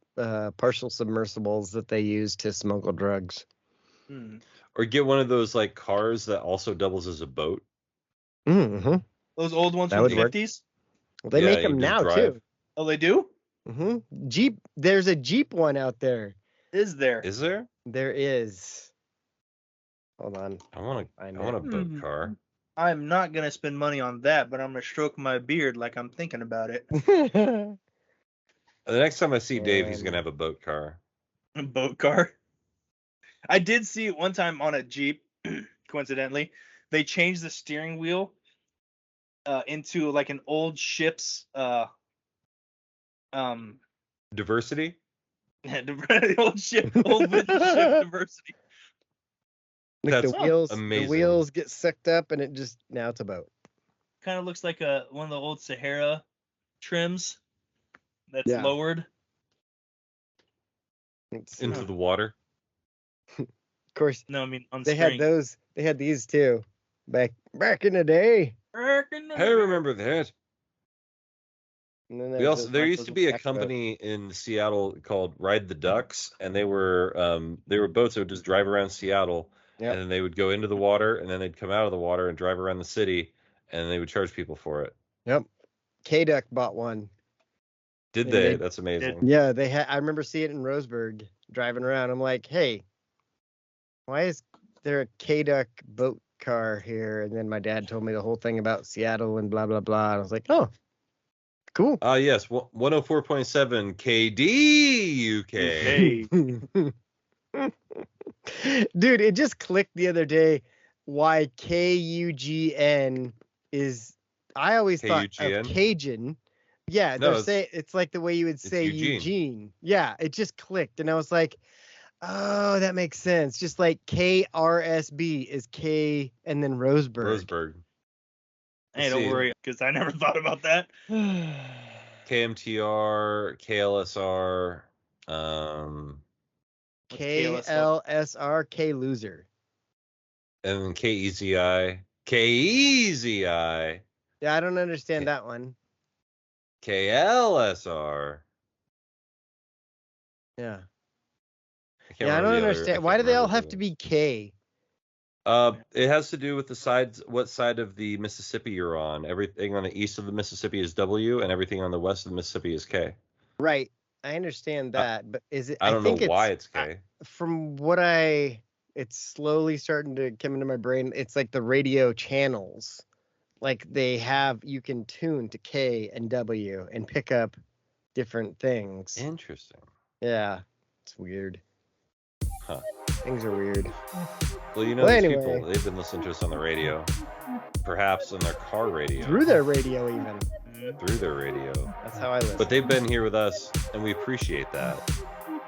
partial submersibles that they use to smuggle drugs. Hmm. Or get one of those like cars that also doubles as a boat. Mm-hmm. Those old ones That from would the work. 50s. Well, they Yeah, make you them just now drive. too. Oh, they do? Mm-hmm. Jeep. There's a Jeep one out there. Is there? Is there? There is. Hold on. I want Find a boat Hmm. car. I'm not gonna spend money on that, but I'm gonna stroke my beard like I'm thinking about it. it. The next time I see Dave, he's And- gonna have a boat car. A boat car. I did see it one time on a Jeep. Coincidentally, they changed the steering wheel into like an old ship's Diversity? old wooden ship diversity. Like That's the wheels, amazing. the wheels get sucked up, and it just now it's a boat. Kind of looks like one of the old Sahara trims that's Yeah. lowered. It's, Into the water. of course, No, I mean on they had those. They had these too, back in the day. I remember that. And then We also there those used to be a back boats. company in Seattle called Ride the Ducks, and they were boats that would just drive around Seattle, Yep. and then they would go into the water, and then they'd come out of the water and drive around the city, and they would charge people for it. Yep. K-Duck bought one. Did Yeah, they? they- That's amazing. Yeah, they had. I remember seeing it in Roseburg driving around. I'm like, hey, why is there a K-Duck boat car here? And then my dad told me the whole thing about Seattle and blah blah blah. And I was like, oh, cool. Yes, 104.7 KD UK. Hey, Dude, it just clicked the other day why KUGN is. I always thought KUGN? of Cajun. Yeah, No, it's like the way you would say Eugene. Eugene. Yeah, it just clicked, and I was like, oh, that makes sense. Just like KRSB is K and then Roseburg. Roseburg. hey, don't See. worry, because I never thought about that. KMTR, KLSR, What's KLSR? KLSR, K loser. and then KEZI, KEZI, Yeah, I don't understand that one. KLSR. Yeah. I can't Yeah, I remember don't the other- understand. can't Why do they all remember have the- to be K? It has to do with the sides, what side of the Mississippi you're on. Everything on the east of the Mississippi is W, and everything on the west of the Mississippi is K. Right. I understand that, but is it? I don't know think why it's K. From what it's slowly starting to come into my brain. It's like the radio channels, like you can tune to K and W and pick up different things. Interesting. Yeah, it's weird. Huh. Things are weird. Well, you know, Well, these anyway. people, they've been listening to us on the radio, perhaps on their car radio, Through their radio, even. through their radio. That's how I listen. But they've been here with us, and we appreciate that.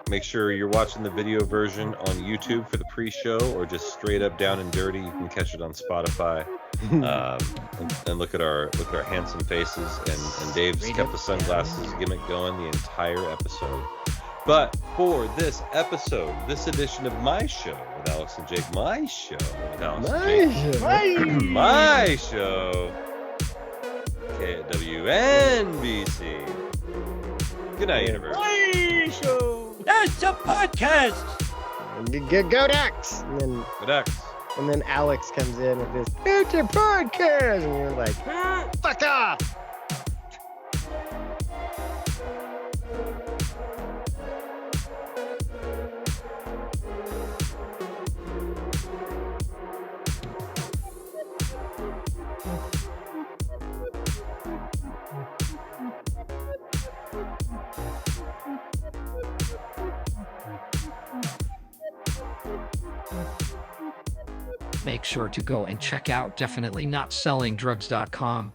Make sure you're watching the video version on YouTube for the pre-show, or just straight up down and dirty. You can catch it on Spotify. And look at our handsome faces, and Dave's Straight kept up the sunglasses gimmick going the entire episode. But for this episode, this edition of my show with Alex and Jake, my show with Alex and Jake, my show, KWNBC. Good night, universe. That's a podcast. Go Dax! And Good night. then Alex comes in with this, it's a podcast! And you're like, fuck off! make sure to go and check out definitelynotsellingdrugs.com.